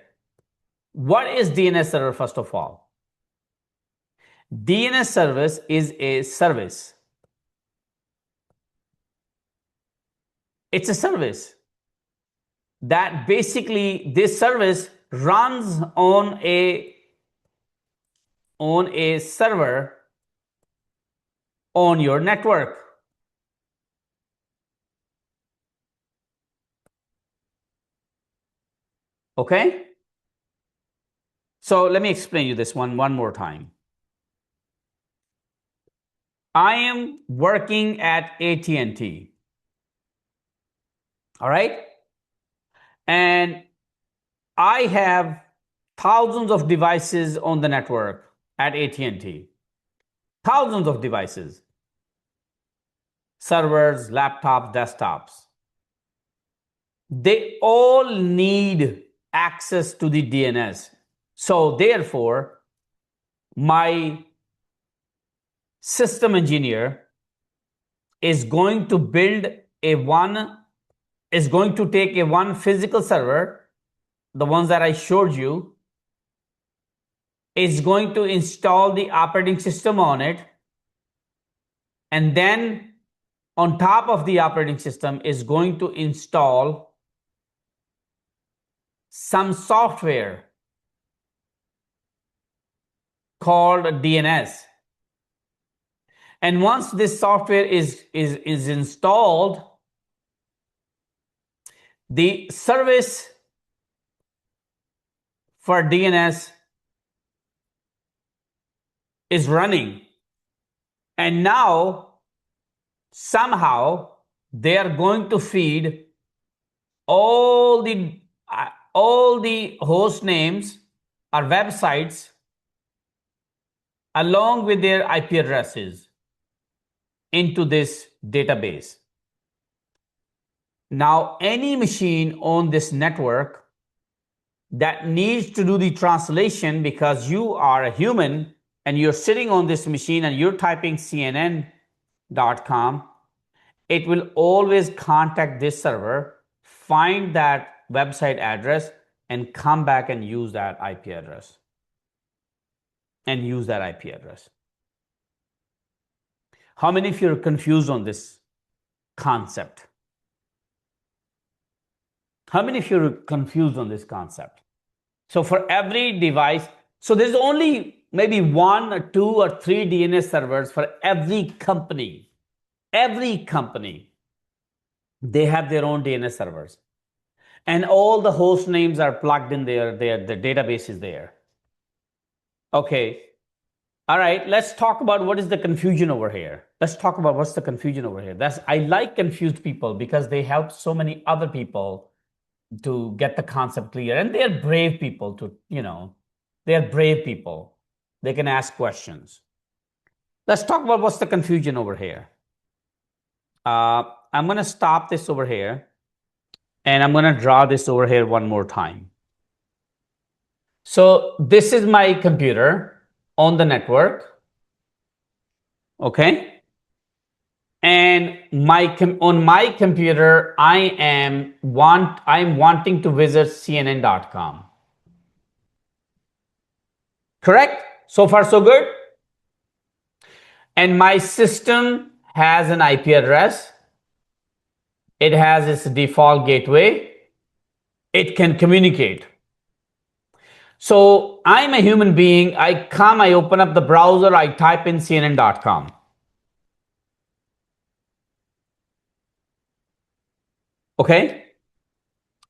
What is DNS server first of all? DNS service is a service. It's a service that basically this service runs on a server on your network. Okay? So let me explain you this one more time. I am working at AT&T. All right? And I have thousands of devices on the network at AT&T. Thousands of devices. Servers, laptops, desktops. They all need access to the DNS. So therefore, my system engineer is going to take a one physical server, the ones that I showed you, is going to install the operating system on it, and then on top of the operating system is going to install some software called DNS. And once this software is installed, the service for DNS is running. And now somehow they are going to feed all the host names or websites along with their IP addresses into this database. Now, any machine on this network that needs to do the translation, because you are a human and you're sitting on this machine and you're typing CNN.com, it will always contact this server, find that website address, and come back and use that IP address. How many of you are confused on this concept? How many of you are confused on this concept? So for every device, so there's only maybe 1 or 2 or 3 DNS servers for every company. Every company, they have their own DNS servers. And all the host names are plugged in there. The database is there. Okay. All right. Let's talk about what is the confusion over here. Let's talk about what's the confusion over here. I like confused people because they help so many other people to get the concept clear. And they're brave people they're brave people. They can ask questions. Let's talk about what's the confusion over here. I'm going to stop this over here. And I'm going to draw this over here one more time. So this is my computer on the network. Okay. And on my computer, I'm wanting to visit CNN.com. Correct? So far, so good. And my system has an IP address. It has its default gateway. It can communicate. So I'm a human being. I open up the browser, I type in CNN.com. Okay?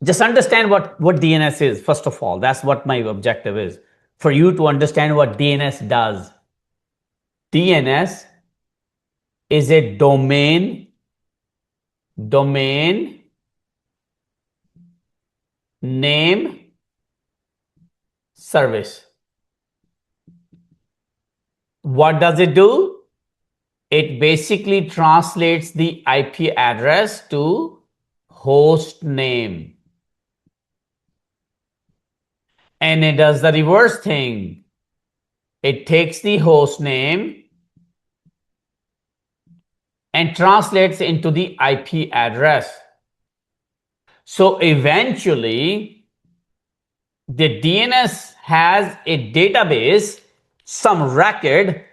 Just understand what DNS is, first of all. That's what my objective is. For you to understand what DNS does. DNS is a domain name service. What does it do? It basically translates the IP address to host name. And it does the reverse thing. It takes the host name and translates into the IP address. So eventually, the DNS has a database, some record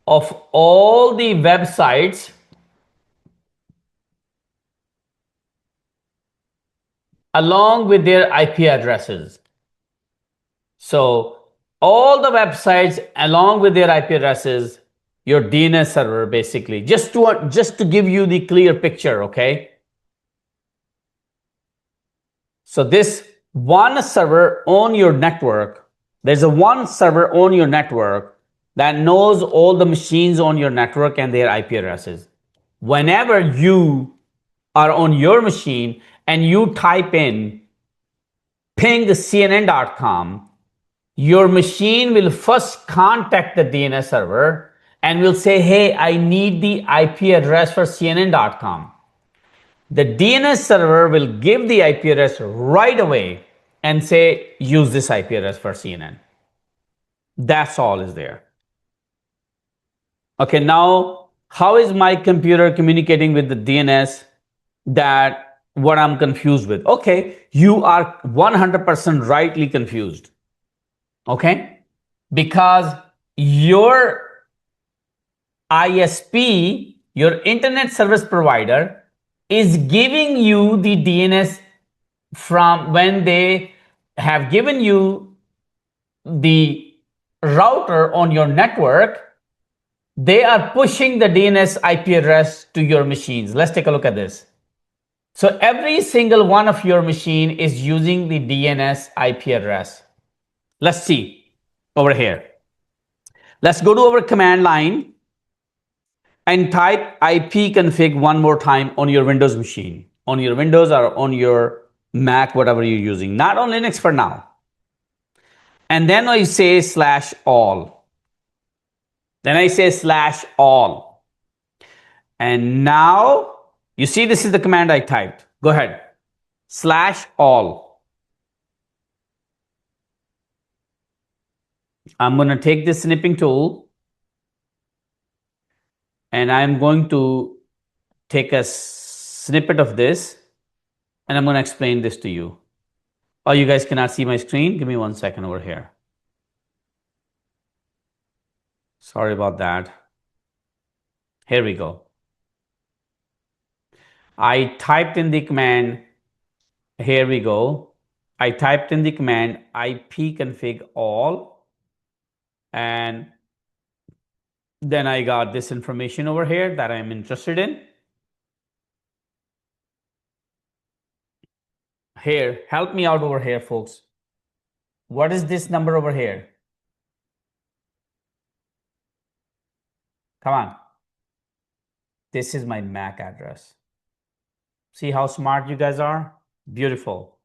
of all the websites along with their IP addresses. So all the websites along with their IP addresses, your DNS server basically, just to give you the clear picture, okay? So this one server on your network, there's a one server on your network that knows all the machines on your network and their IP addresses. Whenever you are on your machine and you type in ping CNN.com, your machine will first contact the DNS server and will say, hey, I need the IP address for CNN.com. The DNS server will give the IP address right away and say, use this IP address for CNN. That's all is there. Okay, now how is my computer communicating with the DNS? That what I'm confused with. Okay, you are 100% rightly confused. Okay, because your ISP, your internet service provider, is giving you the DNS from when they have given you the router on your network. They are pushing the DNS IP address to your machines. Let's take a look at this. So every single one of your machine is using the DNS IP address. Let's see over here. Let's go to our command line and type ifconfig one more time on your Windows machine, on your Windows or on your Mac, whatever you're using, not on Linux for now. And then I say /all. Then I say /all. And now you see this is the command I typed. Go ahead. /all. I'm going to take this snipping tool and I'm going to take a snippet of this and I'm going to explain this to you. Oh, you guys cannot see my screen? Give me 1 second over here. Sorry about that. Here we go. I typed in the command Here we go. I typed in the command ifconfig all, and then I got this information over here that I'm interested in. Here, help me out over here, folks. What is this number over here? Come on. This is my MAC address. See how smart you guys are? Beautiful.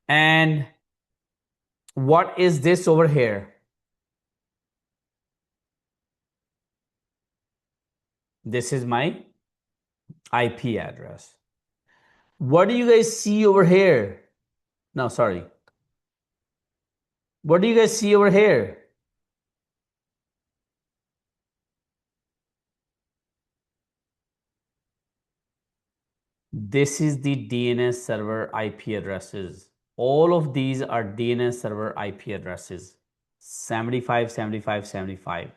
And what is this over here? This is my IP address. What do you guys see over here? No, sorry. What do you guys see over here? This is the DNS server IP addresses. All of these are DNS server IP addresses. 75, 75, 75.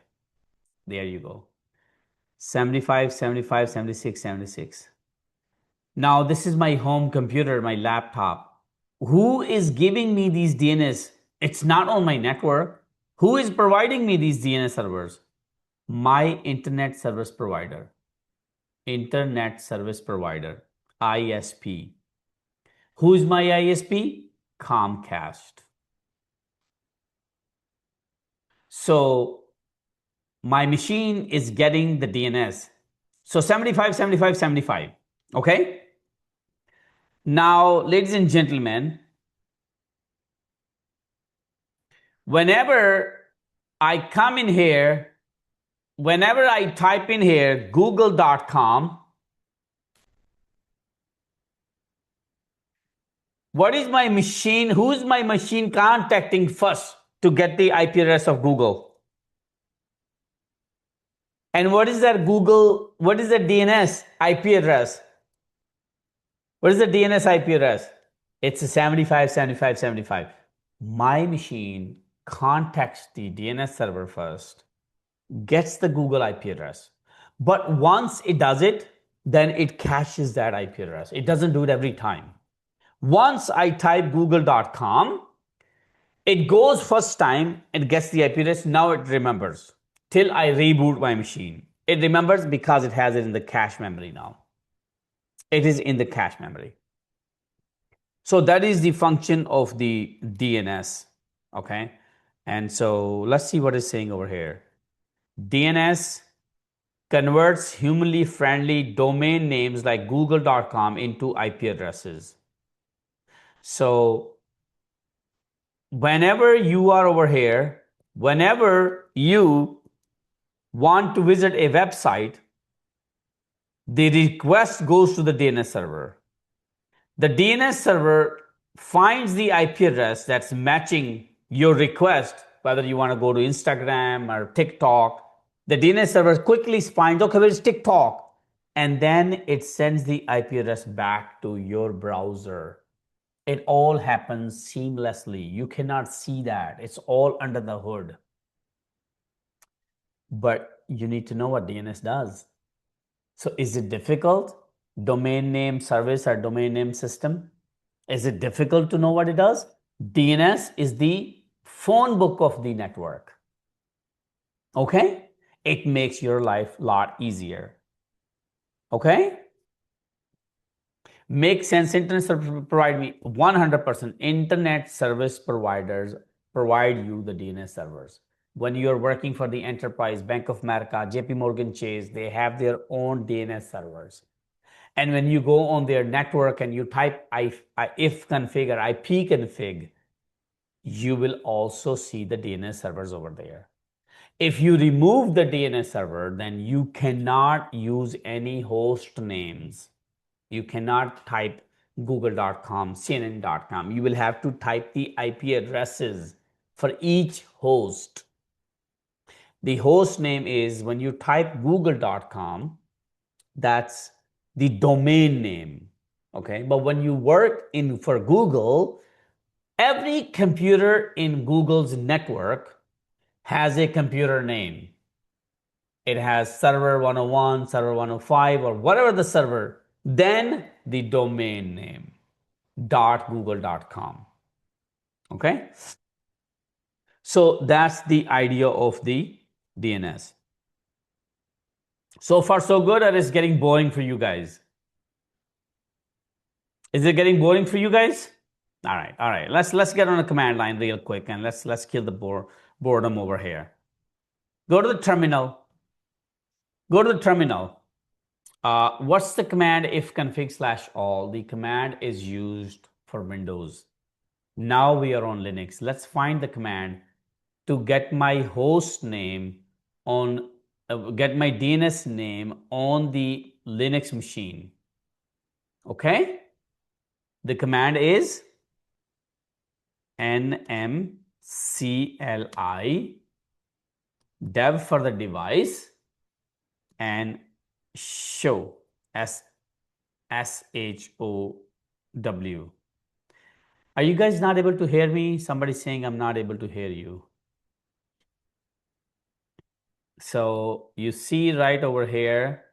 There you go. 75, 75, 76, 76. Now this is my home computer, my laptop. Who is giving me these DNS? It's not on my network. Who is providing me these DNS servers? My internet service provider. Internet service provider. ISP. Who is my ISP? Comcast. So my machine is getting the DNS. So 75, 75, 75. Okay? Now, ladies and gentlemen, whenever I come in here, whenever I type in here google.com, what is my machine? Who is my machine contacting first to get the IP address of Google? And what is that Google? What is the DNS IP address? What is the DNS IP address? It's a 75, 75, 75. My machine contacts the DNS server first, gets the Google IP address. But once it does it, then it caches that IP address. It doesn't do it every time. Once I type google.com, it goes first time, it gets the IP address, now it remembers till I reboot my machine. It remembers because it has it in the cache memory now. It is in the cache memory. So that is the function of the DNS. Okay. And so let's see what it's saying over here. DNS converts humanly friendly domain names like google.com into IP addresses. So whenever you are over here, whenever you want to visit a website, the request goes to the DNS server. The DNS server finds the IP address that's matching your request, whether you want to go to Instagram or TikTok. The DNS server quickly finds, okay, where's TikTok? And then it sends the IP address back to your browser. It all happens seamlessly. You cannot see that. It's all under the hood. But you need to know what DNS does. So is it difficult? Domain name service or domain name system? Is it difficult to know what it does? DNS is the phone book of the network. Okay? It makes your life a lot easier. Okay? Make sense. Internet service provide me 100%. Internet service providers provide you the DNS servers. When you're working for the enterprise, Bank of America, JP Morgan Chase, they have their own DNS servers. And when you go on their network and you type ifconfig or ipconfig, you will also see the DNS servers over there. If you remove the DNS server, then you cannot use any host names. You cannot type google.com, cnn.com. You will have to type the IP addresses for each host. The host name is, when you type google.com, that's the domain name. Okay, but when you work in for Google, every computer in Google's network has a computer name. It has server 101, server 105, or whatever the server, then the domain name. .google.com. Okay, so that's the idea of the DNS. So far so good, or is it getting boring for you guys? Is it getting boring for you guys? All right. Let's get on a command line real quick, and let's kill the boredom over here. Go to the terminal. Go to the terminal. What's the command ifconfig/all? The command is used for Windows. Now we are on Linux. Let's find the command to get my host name on, get my DNS name on the Linux machine. Okay? The command is nmcli, dev for the device, and show, show. Are you guys not able to hear me? Somebody's saying I'm not able to hear you. So you see right over here,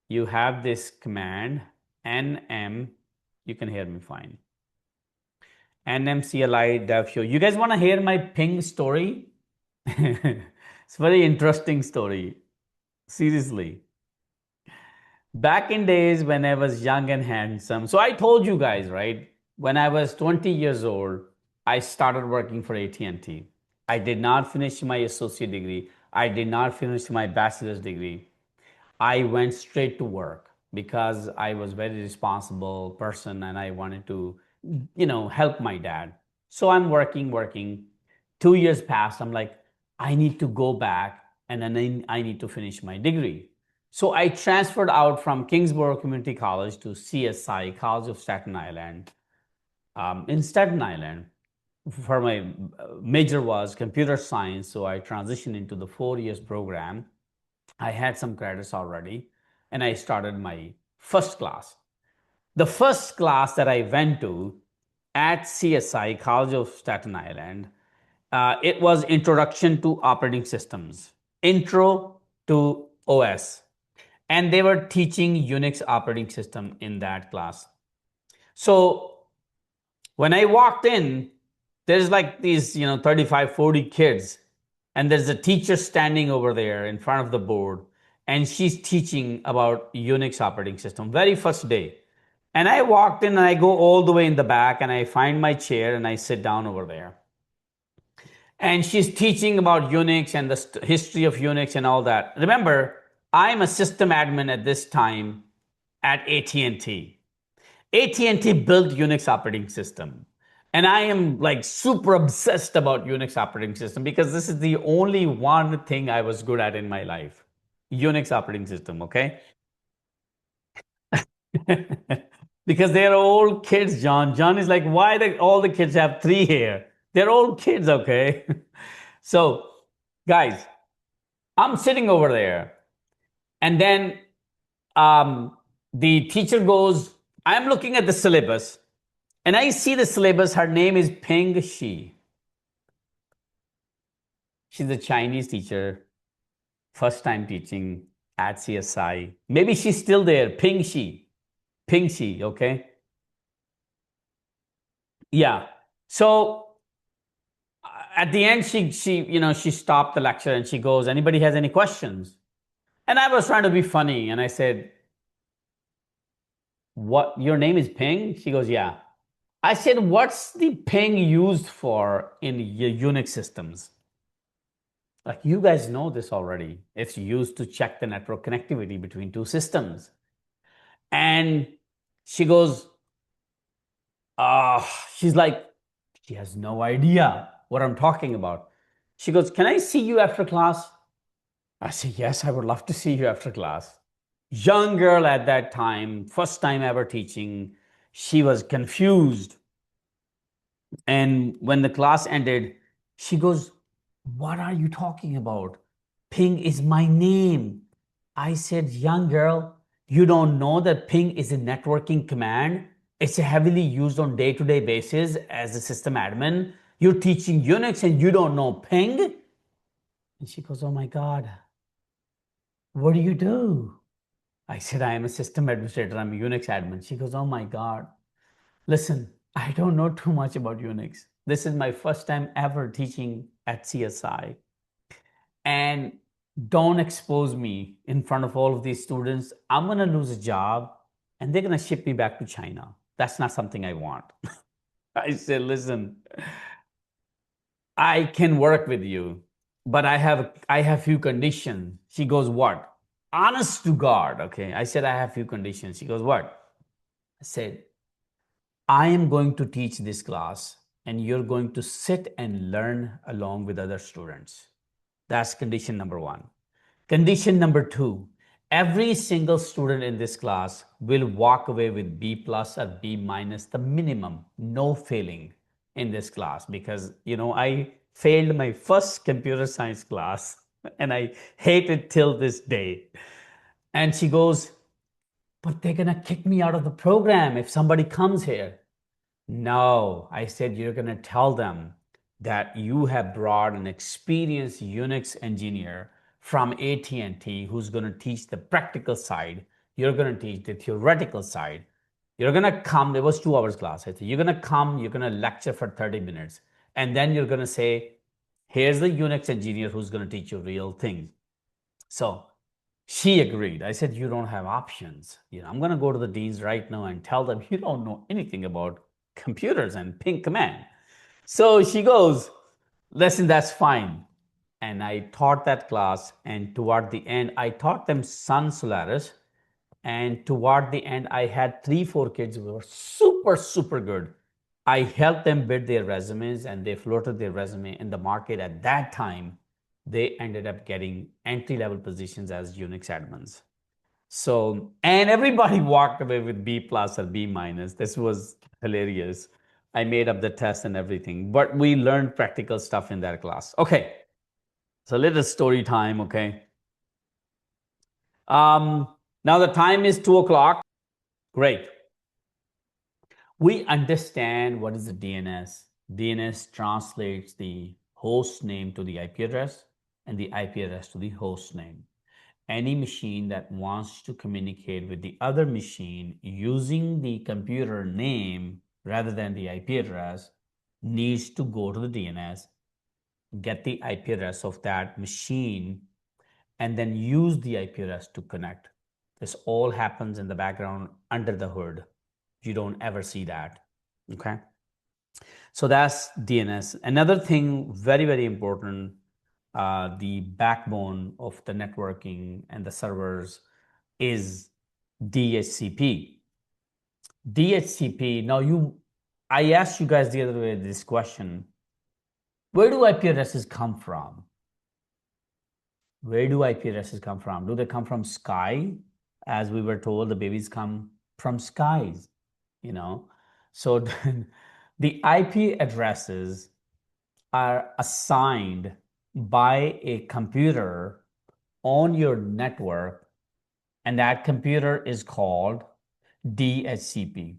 you have this command, nm, you can hear me fine. nmcli dev show. You guys want to hear my ping story? It's a very interesting story. Seriously. Back in days when I was young and handsome. So I told you guys, right? When I was 20 years old, I started working for AT&T. I did not finish my associate degree. I did not finish my bachelor's degree. I went straight to work because I was a very responsible person and I wanted to, help my dad. So I'm working. 2 years passed. I'm like, I need to go back and then I need to finish my degree. So I transferred out from Kingsborough Community College to CSI, College of Staten Island. In Staten Island, for my major was computer science, so I transitioned into the 4 years program. I had some credits already, and I started my first class. The first class that I went to at CSI, College of Staten Island, it was Introduction to Operating Systems, Intro to OS. And they were teaching Unix operating system in that class. So when I walked in, there's like these, 35, 40 kids, and there's a teacher standing over there in front of the board, and she's teaching about Unix operating system, very first day. And I walked in and I go all the way in the back and I find my chair and I sit down over there. And she's teaching about Unix and the history of Unix and all that. Remember, I'm a system admin at this time at AT&T. AT&T built Unix operating system. And I am like super obsessed about Unix operating system because this is the only one thing I was good at in my life. Unix operating system, okay? Because they're all kids, John. John is like, why do all the kids have 3 hair? They're all kids, okay? So, guys, I'm sitting over there, and then the teacher goes, I'm looking at the syllabus, and I see the syllabus. Her name is Ping Shi. She's a Chinese teacher, first time teaching at CSI. Maybe she's still there. Ping Shi. Ping Shi, okay? Yeah. So at the end, she stopped the lecture and she goes, anybody has any questions? And I was trying to be funny, and I said, what, your name is Ping? She goes, yeah. I said, what's the ping used for in Unix systems? Like, you guys know this already. It's used to check the network connectivity between 2 systems. And she goes, she's like, she has no idea what I'm talking about. She goes, can I see you after class? I said, yes, I would love to see you after class. Young girl at that time, first time ever teaching. She was confused. And when the class ended, she goes, what are you talking about? Ping is my name. I said, young girl, you don't know that ping is a networking command? It's heavily used on day-to-day basis as a system admin. You're teaching Unix and you don't know ping? And she goes, oh my God, what do you do? I said, I am a system administrator. I'm a Unix admin. She goes, oh my God. Listen, I don't know too much about Unix. This is my first time ever teaching at CSI. And don't expose me in front of all of these students. I'm going to lose a job and they're going to ship me back to China. That's not something I want. I said, listen, I can work with you, but I have few conditions. She goes, what? Honest to God, okay. I said, I have few conditions. She goes, what? I said, I am going to teach this class and you're going to sit and learn along with other students. That's condition number one. Condition number two, every single student in this class will walk away with B plus or B minus, the minimum, no failing in this class because, I failed my first computer science class and I hate it till this day. And she goes, but they're going to kick me out of the program if somebody comes here. No, I said, you're going to tell them that you have brought an experienced Unix engineer from AT&T who's going to teach the practical side. You're going to teach the theoretical side. You're going to come, it was 2 hours class. I said, you're going to come, you're going to lecture for 30 minutes. And then you're going to say, here's the Unix engineer who's going to teach you real things. So she agreed. I said, you don't have options. I'm going to go to the deans right now and tell them you don't know anything about computers and ping command. So she goes, listen, that's fine. And I taught that class. And toward the end, I taught them Sun Solaris. And toward the end, I had 3, 4 kids who were super, super good. I helped them build their resumes and they floated their resume in the market at that time. They ended up getting entry-level positions as Unix admins. So, and everybody walked away with B plus or B minus. This was hilarious. I made up the test and everything, but we learned practical stuff in that class. Okay, so little story time, okay? Now the time is 2 o'clock. Great. We understand what is the DNS. DNS translates the host name to the IP address and the IP address to the host name. Any machine that wants to communicate with the other machine using the computer name rather than the IP address needs to go to the DNS, get the IP address of that machine, and then use the IP address to connect. This all happens in the background under the hood. You don't ever see that. Okay. So that's DNS. Another thing, very, very important, the backbone of the networking and the servers is DHCP. DHCP, now I asked you guys the other way this question. Where do IP addresses come from? Where do IP addresses come from? Do they come from sky? As we were told, the babies come from skies, So the IP addresses are assigned by a computer on your network, and that computer is called DHCP.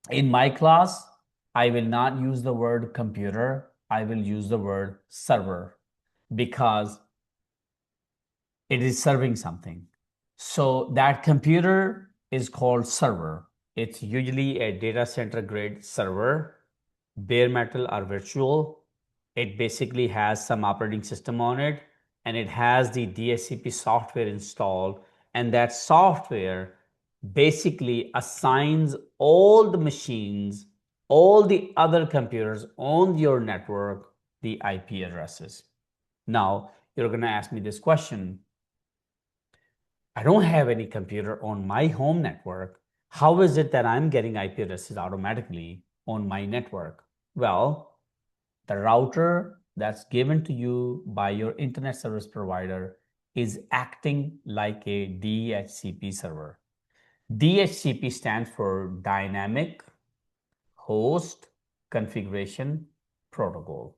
In my class, I will not use the word computer. I will use the word server because it is serving something. So that computer is called server. It's usually a data center grade server, bare metal or virtual. It basically has some operating system on it, and it has the DHCP software installed, and that software basically assigns all the machines, all the other computers on your network, the IP addresses. Now, you're going to ask me this question. I don't have any computer on my home network. How is it that I'm getting IP addresses automatically on my network? Well, the router that's given to you by your internet service provider is acting like a DHCP server. DHCP stands for Dynamic Host Configuration Protocol.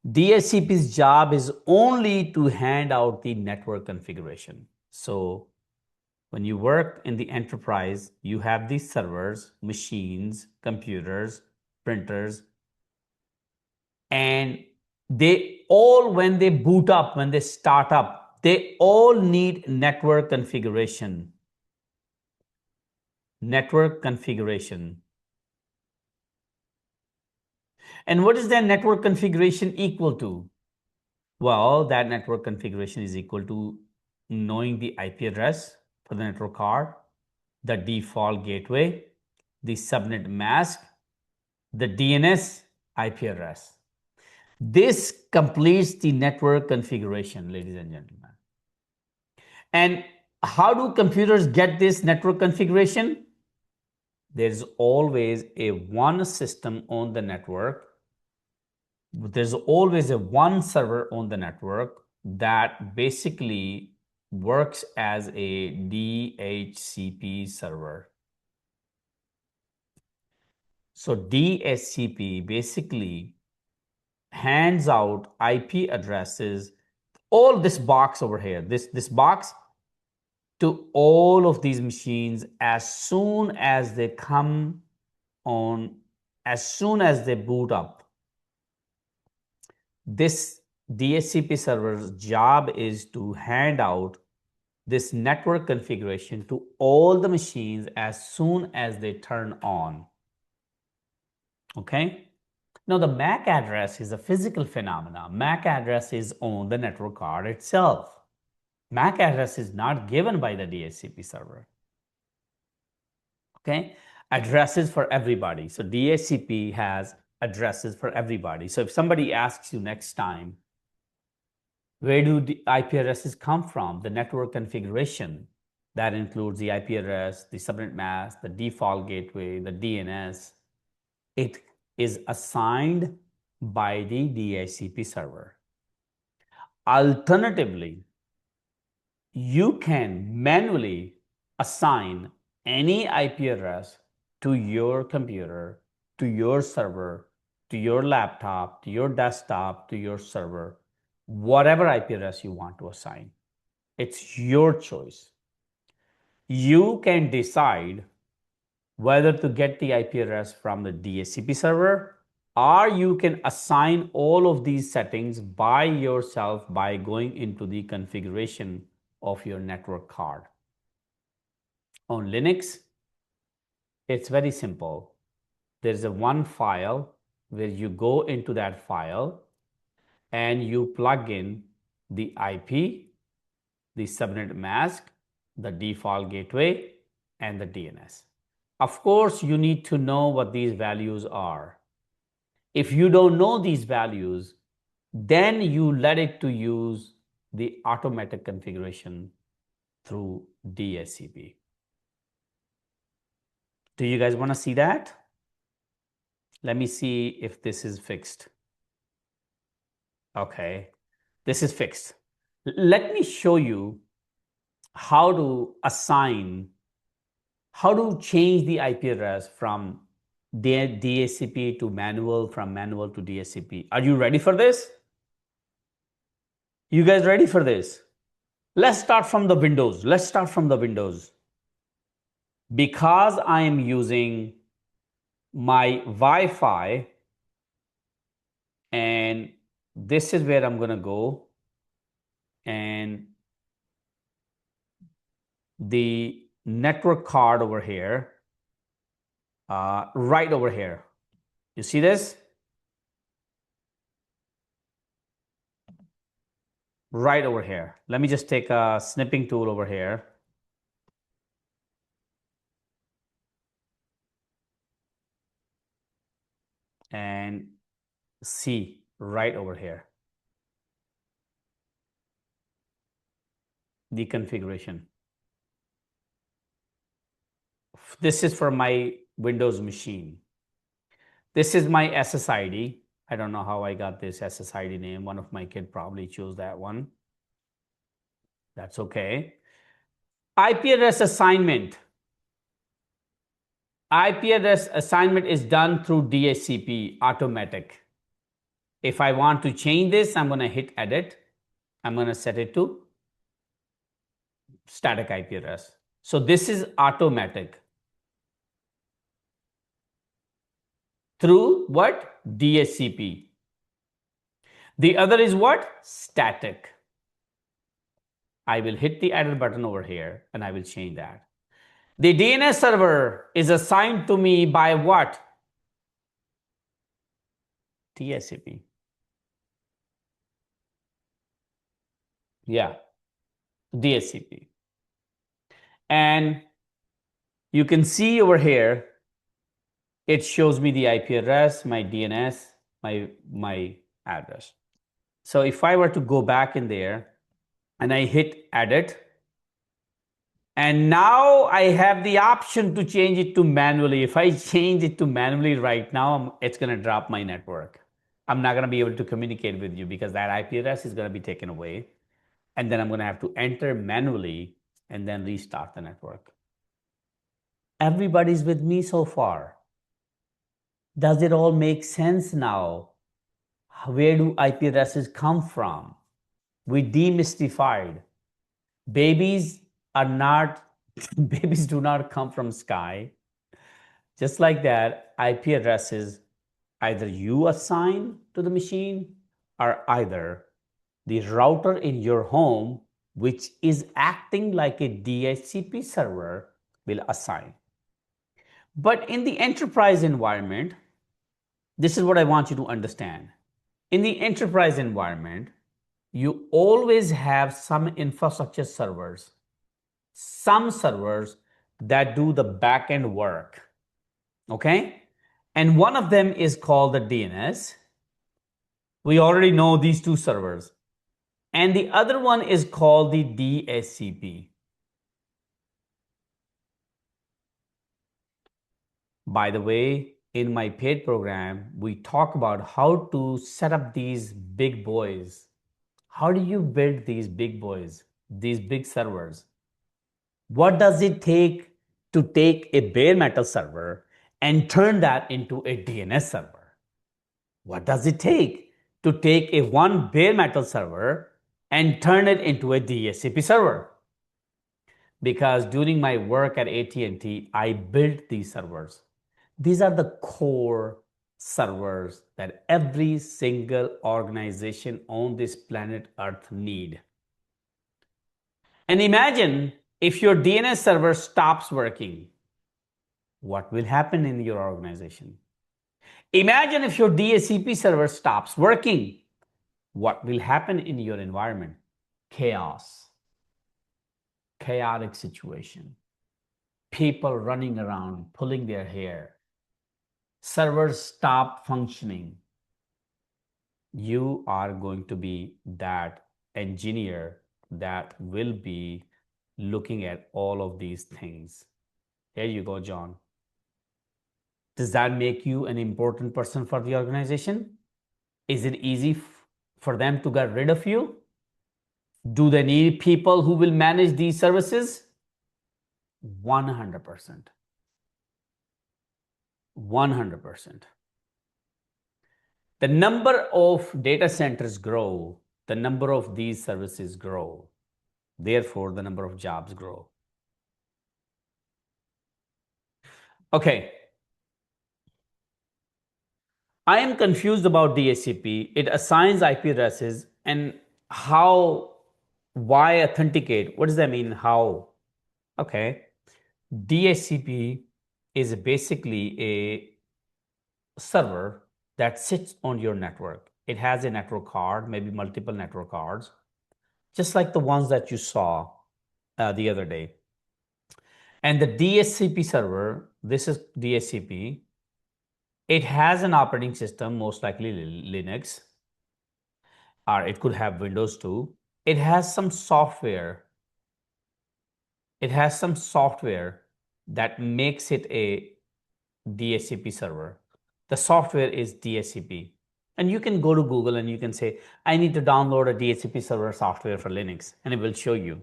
DHCP's job is only to hand out the network configuration. So when you work in the enterprise, you have these servers, machines, computers, printers, and they all, when they boot up, when they start up, they all need network configuration. network configuration. And what is that network configuration equal to? Well, that network configuration is equal to knowing the IP address for the network card, the default gateway, the subnet mask, the DNS IP address. This completes the network configuration, ladies and gentlemen. And how do computers get this network configuration? There's always a one system on the network. There's always a one server on the network that basically works as a DHCP server. So DHCP basically hands out IP addresses, all this box over here, this box, to all of these machines as soon as they come on, as soon as they boot up. This DHCP server's job is to hand out this network configuration to all the machines as soon as they turn on. Okay? Now, the MAC address is a physical phenomenon. MAC address is on the network card itself. MAC address is not given by the DHCP server. Okay? Addresses for everybody. So DHCP has addresses for everybody. So if somebody asks you next time, where do the IP addresses come from? The network configuration. That includes the IP address, the subnet mask, the default gateway, the DNS. It is assigned by the DHCP server. Alternatively, you can manually assign any IP address to your computer, to your server, to your laptop, to your desktop, to your server, whatever IP address you want to assign. It's your choice. You can decide whether to get the IP address from the DHCP server, or you can assign all of these settings by yourself by going into the configuration of your network card. On Linux, it's very simple. There's a one file where you go into that file and you plug in the IP, the subnet mask, the default gateway, and the DNS. Of course, you need to know what these values are. If you don't know these values, then you let it to use the automatic configuration through DHCP. Do you guys want to see that? Let me see if this is fixed. Okay, this is fixed. Let me show you how to assign, how to change the IP address from DHCP to manual, from manual to DHCP. Are you ready for this? You guys ready for this? Let's start from the Windows. Let's start from the Windows. Because I am using my Wi-Fi, and this is where I'm going to go, and the network card over here, right over here. You see this? Right over here. Let me just take a snipping tool over here. And see right over here the configuration. This is for my Windows machine. This is my SSID. I don't know how I got this SSID name. One of my kids probably chose that one. That's okay. IP address assignment. IP address assignment is done through DHCP automatic. If I want to change this, I'm going to hit edit. I'm going to set it to static IP address. So this is automatic. Through what? DHCP. The other is what? Static. I will hit the edit button over here and I will change that. The DNS server is assigned to me by what? DHCP. Yeah, DHCP. And you can see over here, it shows me the IP address, my DNS, my address. So if I were to go back in there and I hit edit, and now I have the option to change it to manually. If I change it to manually right now, it's going to drop my network. I'm not going to be able to communicate with you because that IP address is going to be taken away. And then I'm going to have to enter manually and then restart the network. Everybody's with me so far. Does it all make sense now? Where do IP addresses come from? We demystified. Babies are not, babies do not come from sky. Just like that, IP addresses either you assign to the machine or either the router in your home, which is acting like a DHCP server, will assign. But in the enterprise environment, this is what I want you to understand. In the enterprise environment, you always have some infrastructure servers, some servers that do the backend work. Okay? And one of them is called the DNS. We already know these two servers. And the other one is called the DHCP. By the way, in my paid program, we talk about how to set up these big boys. How do you build these big boys, these big servers? What does it take to take a bare metal server and turn that into a DNS server? What does it take to take a one bare metal server and turn it into a DHCP server? Because during my work at AT&T, I built these servers. These are the core servers that every single organization on this planet Earth need. And imagine if your DNS server stops working, what will happen in your organization? Imagine if your DHCP server stops working, what will happen in your environment? Chaos, chaotic situation, people running around, pulling their hair, servers stop functioning. You are going to be that engineer that will be looking at all of these things. Here you go, John. Does that make you an important person for the organization? Is it easy for them to get rid of you? Do they need people who will manage these services? 100%. 100%. The number of data centers grow, the number of these services grow. Therefore, the number of jobs grow. Okay. I am confused about DHCP. It assigns IP addresses and why authenticate? What does that mean? How? Okay. DHCP is basically a server that sits on your network. It has a network card, maybe multiple network cards, just like the ones that you saw the other day. And the DHCP server, this is DHCP. It has an operating system, most likely Linux, or it could have Windows too. It has some software. It has some software that makes it a DHCP server. The software is DHCP. And you can go to Google and you can say, I need to download a DHCP server software for Linux, and it will show you.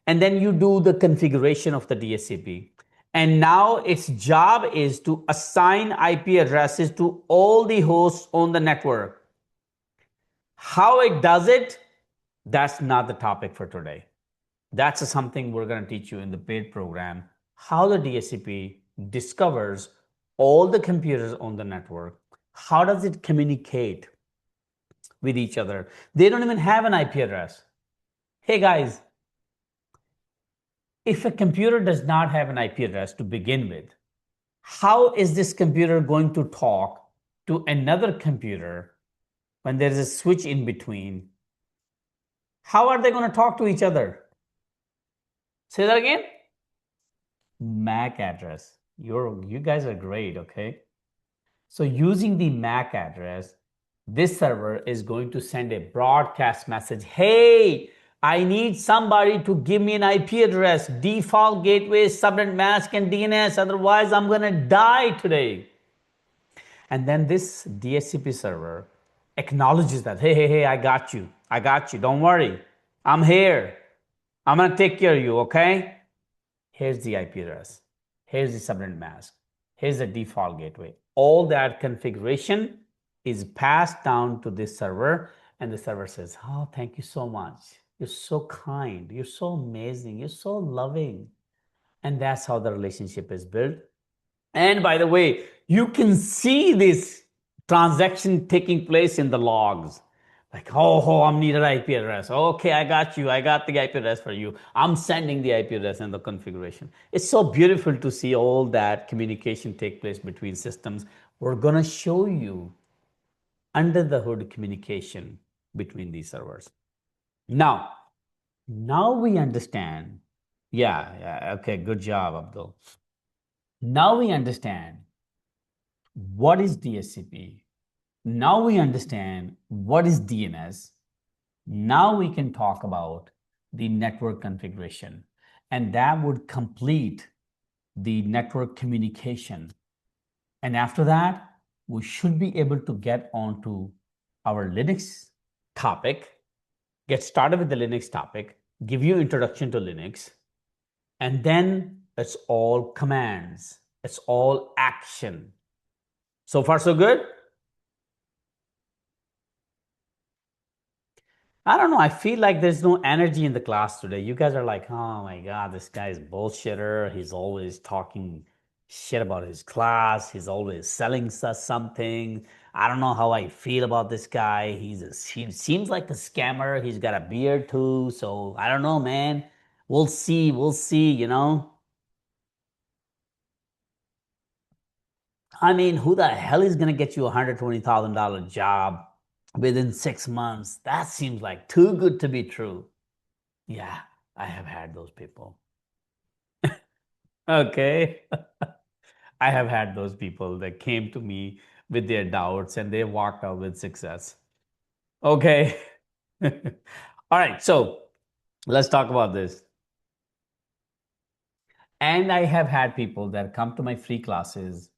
And then you do the configuration of the DHCP. And now its job is to assign IP addresses to all the hosts on the network. How it does it, that's not the topic for today. That's something we're going to teach you in the paid program, how the DHCP discovers all the computers on the network. How does it communicate with each other? They don't even have an IP address. Hey guys, If a computer does not have an IP address to begin with, how is this computer going to talk to another computer when there is a switch in between? How are they going to talk to each other? Say that again. MAC address. You guys are great, okay? So using the MAC address, this server is going to send a broadcast message. Hey, I need somebody to give me an IP address, default gateway, subnet mask, and DNS. Otherwise, I'm going to die today. And then this DHCP server acknowledges that, hey, I got you. I got you. Don't worry. I'm here. I'm going to take care of you, okay? Here's the IP address. Here's the subnet mask. Here's the default gateway. All that configuration is passed down to this server, and the server says, oh, thank you so much. You're so kind. You're so amazing. You're so loving. And that's how the relationship is built. And by the way, you can see this transaction taking place in the logs. Like, oh, I'm needed IP address. Okay, I got you. I got the IP address for you. I'm sending the IP address and the configuration. It's so beautiful to see all that communication take place between systems. We're going to show you under the hood communication between these servers. Now we understand. Yeah, okay, good job, Abdul. Now we understand what is DHCP. Now we understand what is DNS. Now we can talk about the network configuration, and that would complete the network communication. And after that, we should be able to get onto our Linux topic, get started with the Linux topic, give you introduction to Linux, and then it's all commands. It's all action. So far, so good? I don't know. I feel like there's no energy in the class today. You guys are like, oh my God, this guy is bullshitter. He's always talking shit about his class. He's always selling us something. I don't know how I feel about this guy. He seems like a scammer. He's got a beard too. So I don't know, man. We'll see. We'll see, you know? I mean, who the hell is going to get you a $120,000 job within 6 months? That seems like too good to be true. Yeah, I have had those people. Okay. I have had those people that came to me with their doubts and they walked out with success. Okay. All right. So let's talk about this. And I have had people that come to my free classes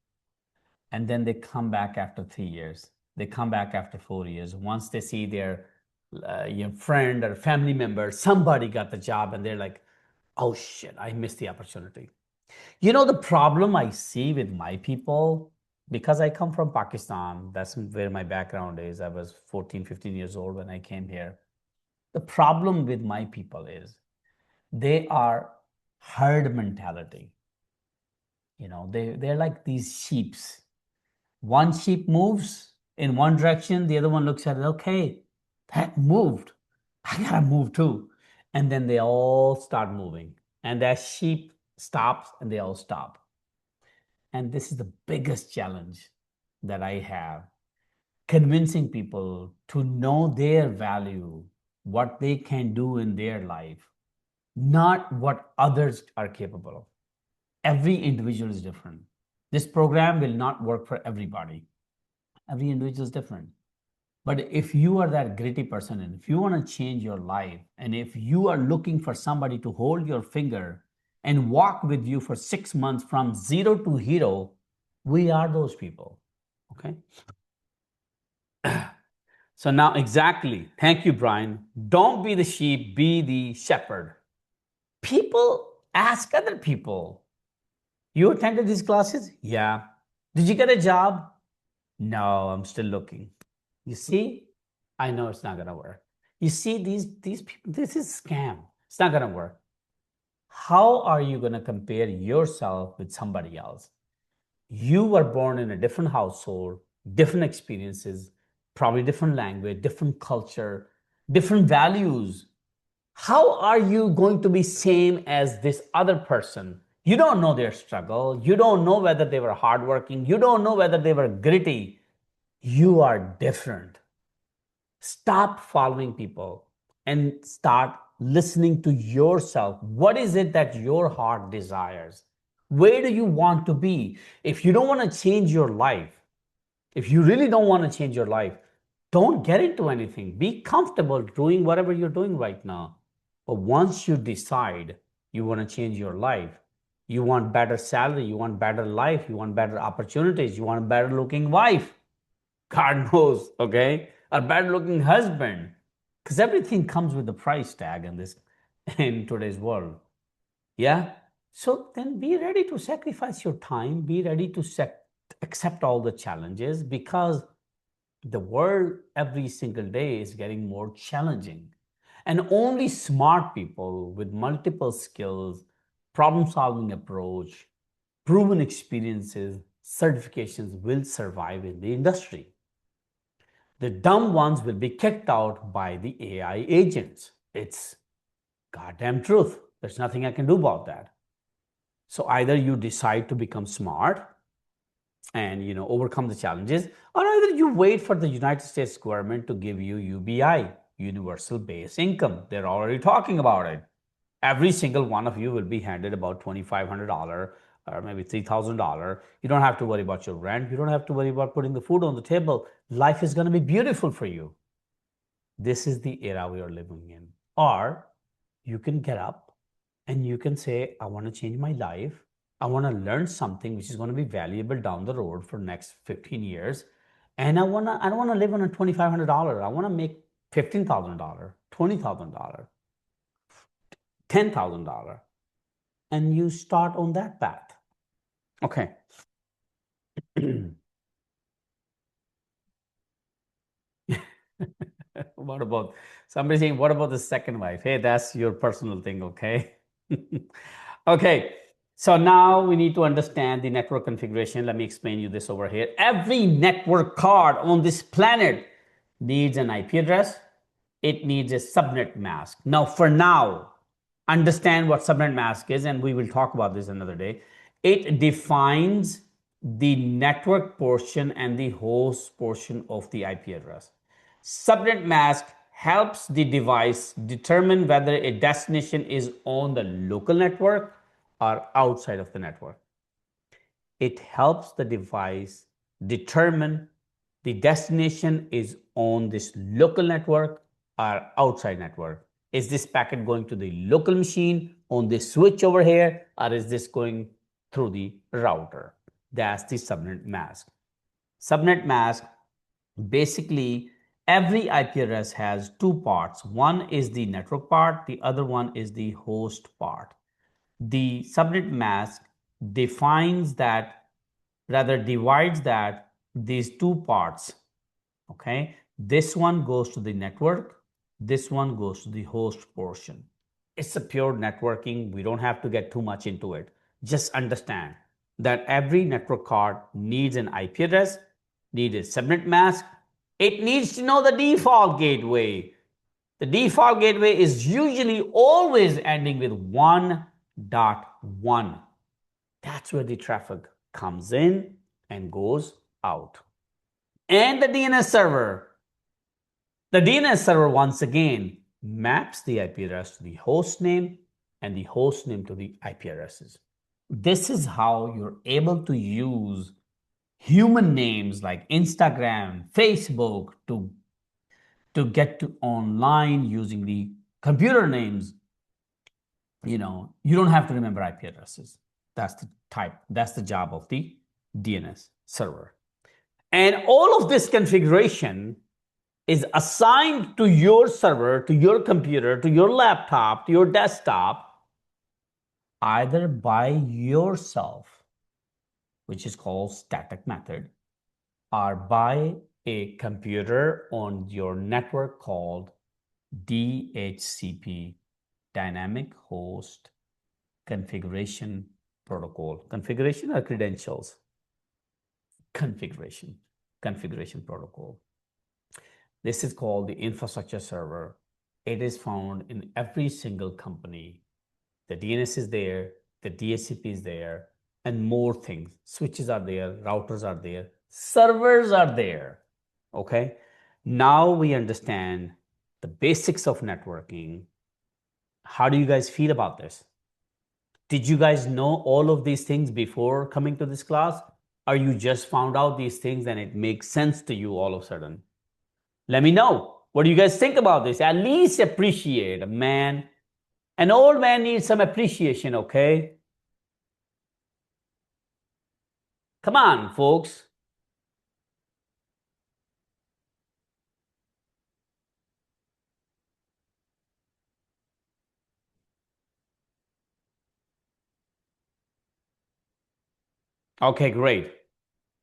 and then they come back after 3 years. They come back after 4 years. Once they see their friend or family member, somebody got the job, and they're like, oh shit, I missed the opportunity. You know, the problem I see with my people, because I come from Pakistan, that's where my background is. I was 14, 15 years old when I came here. The problem with my people is they are herd mentality. You know, they're like these sheeps. One sheep moves in one direction, the other one looks at it, okay, that moved. I gotta move too. And then they all start moving. And that sheep stops and they all stop. And this is the biggest challenge that I have, convincing people to know their value, what they can do in their life, not what others are capable of. Every individual is different. This program will not work for everybody. Every individual is different. But if you are that gritty person, and if you want to change your life, and if you are looking for somebody to hold your finger and walk with you for 6 months from zero to hero, we are those people. Okay. So now, exactly. Thank you, Brian. Don't be the sheep, be the shepherd. People ask other people, you attended these classes? Yeah. Did you get a job? No, I'm still looking. You see, I know it's not going to work. You see, these people, this is scam. It's not going to work. How are you going to compare yourself with somebody else? You were born in a different household, different experiences, probably different language, different culture, different values. How are you going to be same as this other person? You don't know their struggle. You don't know whether they were hardworking. You don't know whether they were gritty. You are different. Stop following people and start listening to yourself. What is it that your heart desires? Where do you want to be? If you don't want to change your life, if you really don't want to change your life, don't get into anything. Be comfortable doing whatever you're doing right now. But once you decide you want to change your life, you want better salary, you want better life, you want better opportunities, you want a better looking wife, God knows, okay? A better looking husband. Because everything comes with a price tag in this in today's world. Yeah. So then be ready to sacrifice your time, be ready to accept all the challenges, because the world every single day is getting more challenging. And only smart people with multiple skills, problem solving approach, proven experiences, certifications will survive in the industry. The dumb ones will be kicked out by the AI agents. It's goddamn truth. There's nothing I can do about that. So either you decide to become smart and overcome the challenges, or either you wait for the United States government to give you UBI, universal basic income. They're already talking about it. Every single one of you will be handed about $2,500 or maybe $3,000. You don't have to worry about your rent. You don't have to worry about putting the food on the table. Life is going to be beautiful for you. This is the era we are living in. Or you can get up and you can say, I want to change my life. I want to learn something which is going to be valuable down the road for next 15 years. And I don't want to live on a $2,500. I want to make $15,000, $20,000, $10,000. And you start on that path. Okay. What about somebody saying, what about the second wife? Hey, that's your personal thing, okay? Okay, so now we need to understand the network configuration. Let me explain you this over here. Every network card on this planet needs an IP address. It needs a subnet mask. Now, for now, understand what subnet mask is, and we will talk about this another day. It defines the network portion and the host portion of the IP address. Subnet mask helps the device determine whether a destination is on the local network or outside of the network. It helps the device determine the destination is on this local network or outside network. Is this packet going to the local machine on this switch over here, or is this going through the router? That's the subnet mask. Subnet mask, basically, every IP address has two parts. One is the network part, the other one is the host part. The subnet mask defines that, rather divides that, these two parts. Okay, this one goes to the network, this one goes to the host portion. It's a pure networking. We don't have to get too much into it. Just understand that every network card needs an IP address, needs a subnet mask. It needs to know the default gateway. The default gateway is usually always ending with 1.1. That's where the traffic comes in and goes out. And the DNS server. The DNS server, once again, maps the IP address to the host name and the host name to the IP addresses. This is how you're able to use human names like Instagram, Facebook to get to online using the computer names. You don't have to remember IP addresses. That's the type, that's the job of the DNS server. And all of this configuration is assigned to your server, to your computer, to your laptop, to your desktop, either by yourself, which is called static method, or by a computer on your network called DHCP, Dynamic Host Configuration Protocol. Configuration or credentials? Configuration protocol. This is called the infrastructure server. It is found in every single company. The DNS is there, the DHCP is there, and more things. Switches are there, routers are there, servers are there. Okay. Now we understand the basics of networking. How do you guys feel about this? Did you guys know all of these things before coming to this class? Or you just found out these things and it makes sense to you all of a sudden? Let me know. What do you guys think about this? At least appreciate a man. An old man needs some appreciation, okay? Come on, folks. Okay, great.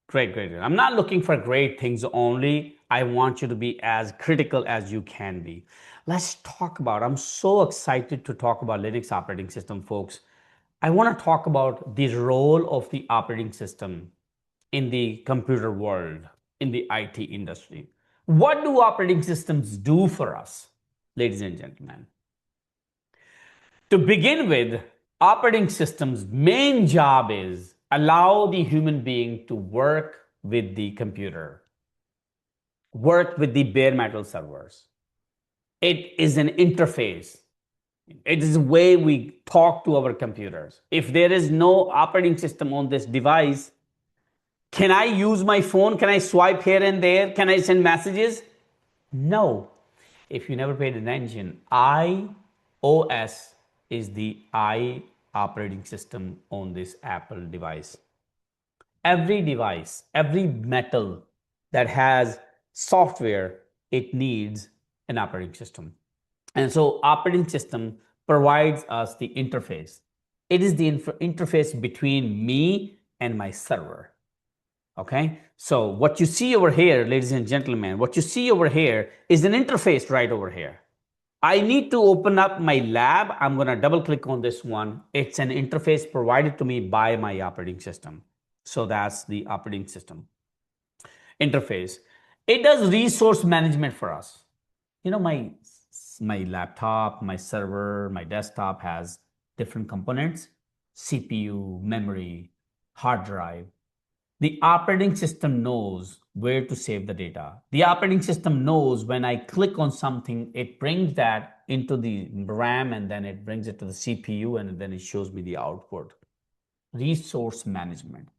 Great, great. I'm not looking for great things only. I want you to be as critical as you can be. Let's talk about, I'm so excited to talk about Linux operating system, folks. I want to talk about the role of the operating system in the computer world, in the IT industry. What do operating systems do for us, ladies and gentlemen? To begin with, operating systems' main job is allow the human being to work with the computer, work with the bare metal servers. It is an interface. It is the way we talk to our computers. If there is no operating system on this device, can I use my phone? Can I swipe here and there? Can I send messages? No. If you never paid attention, iOS is the I operating system on this Apple device. Every device, every metal that has software, it needs an operating system. And so operating system provides us the interface. It is the interface between me and my server. Okay, so what you see over here, ladies and gentlemen, what you see over here is an interface right over here. I need to open up my lab. I'm going to double click on this one. It's an interface provided to me by my operating system. So that's the operating system interface. It does resource management for us. You know, my laptop, my server, my desktop has different components: CPU, memory, hard drive. The operating system knows where to save the data. The operating system knows when I click on something, it brings that into the RAM and then it brings it to the CPU and then it shows me the output. Resource management.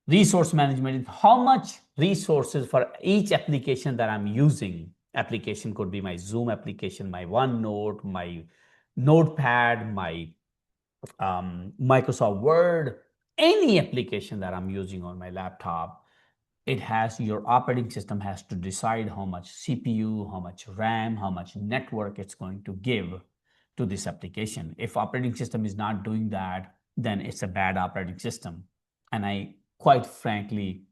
Resource management is how much resources for each application that I'm using. Application could be my Zoom application, my OneNote, my Notepad, my Microsoft Word, any application that I'm using on my laptop. It has, your operating system has to decide how much CPU, how much RAM, how much network it's going to give to this application. If operating system is not doing that, then it's a bad operating system. And I, quite frankly,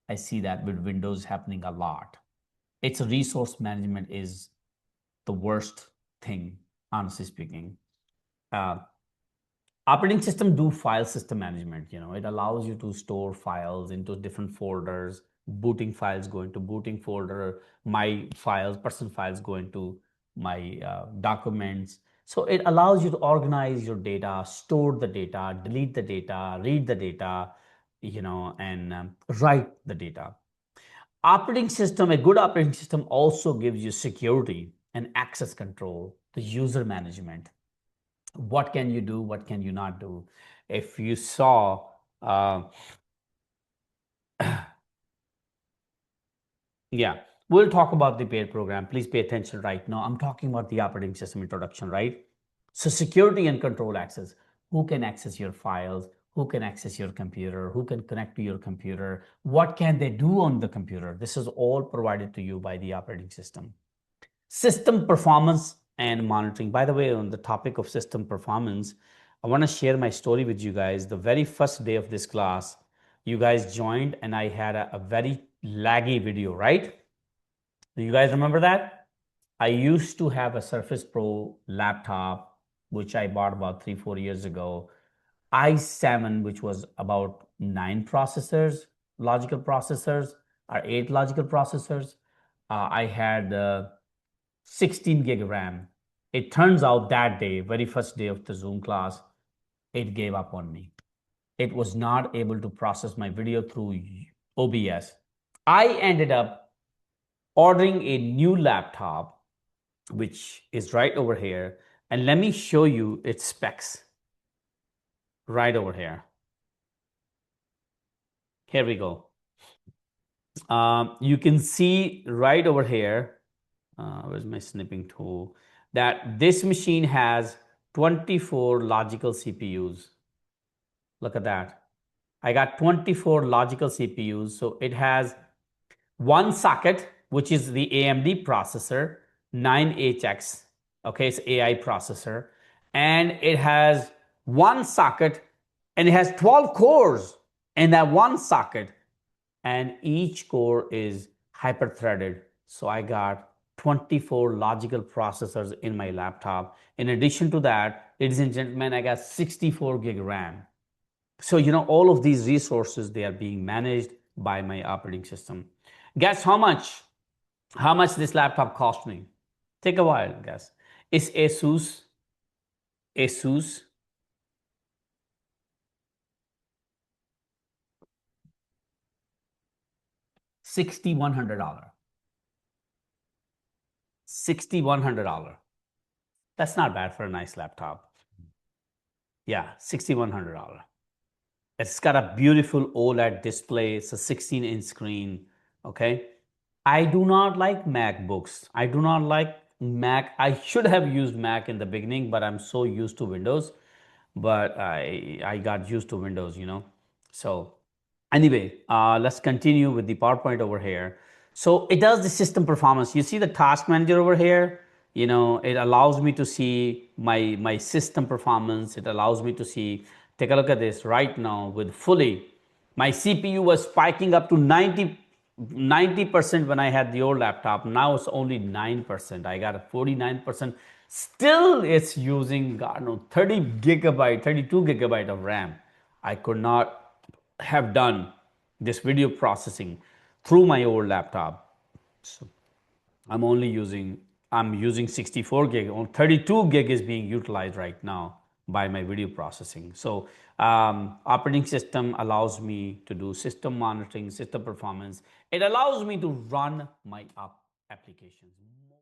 I see that with Windows happening a lot. Its resource management is the worst thing, honestly speaking. Uh, Operating system do file system management. It allows you to store files into different folders. Booting files go into booting folder. My files, personal files, go into my documents. So it allows you to organize your data, store the data, delete the data, read the data, and write the data. Operating system, a good operating system also gives you security and access control, the user management. What can you do, what can you not do? If you saw, yeah, we'll talk about the paid program. Please pay attention right now. I'm talking about the operating system introduction, right? So security and control access. Who can access your files? Who can access your computer? Who can connect to your computer? What can they do on the computer? This is all provided to you by the operating system. System performance and monitoring. By the way, on the topic of system performance, I want to share my story with you guys. The very first day of this class, you guys joined and I had a very laggy video, right? Do you guys remember that? I used to have a Surface Pro laptop, which I bought about 3-4 years ago. i7, which was about 9 processors, logical processors, or 8 logical processors. I had 16 gig RAM. It turns out that day, very first day of the Zoom class, it gave up on me. It was not able to process my video through OBS. I ended up ordering a new laptop, which is right over here. And let me show you its specs right over here. Here we go. You can see right over here, where's my snipping tool, that this machine has 24 logical CPUs. Look at that. I got 24 logical CPUs. So it has one socket, which is the AMD processor, 9HX. Okay, it's AI processor. And it has one socket and it has 12 cores in that one socket. And each core is hyper threaded. So I got 24 logical processors in my laptop. In addition to that, ladies and gentlemen, I got 64 gig RAM. So, all of these resources, they are being managed by my operating system. Guess how much this laptop cost me? Take a while, guess. It's Asus $6,100. $6,100. That's not bad for a nice laptop. Yeah, $6,100. It's got a beautiful OLED display. It's a 16-inch screen. Okay. I do not like MacBooks. I do not like Mac. I should have used Mac in the beginning, but I'm so used to Windows. But I got used to Windows. So anyway, let's continue with the PowerPoint over here. So it does the system performance. You see the task manager over here? It allows me to see my system performance. It allows me to see, take a look at this right now with fully. My CPU was spiking up to 90% when I had the old laptop. Now it's only 9%. I got a 49%. Still, it's using, God, no, 30 gigabyte, 32 gigabyte of RAM. I could not have done this video processing through my old laptop. So I'm using 64 gig, 32 gig is being utilized right now by my video processing. So operating system allows me to do system monitoring, system performance. It allows me to run my applications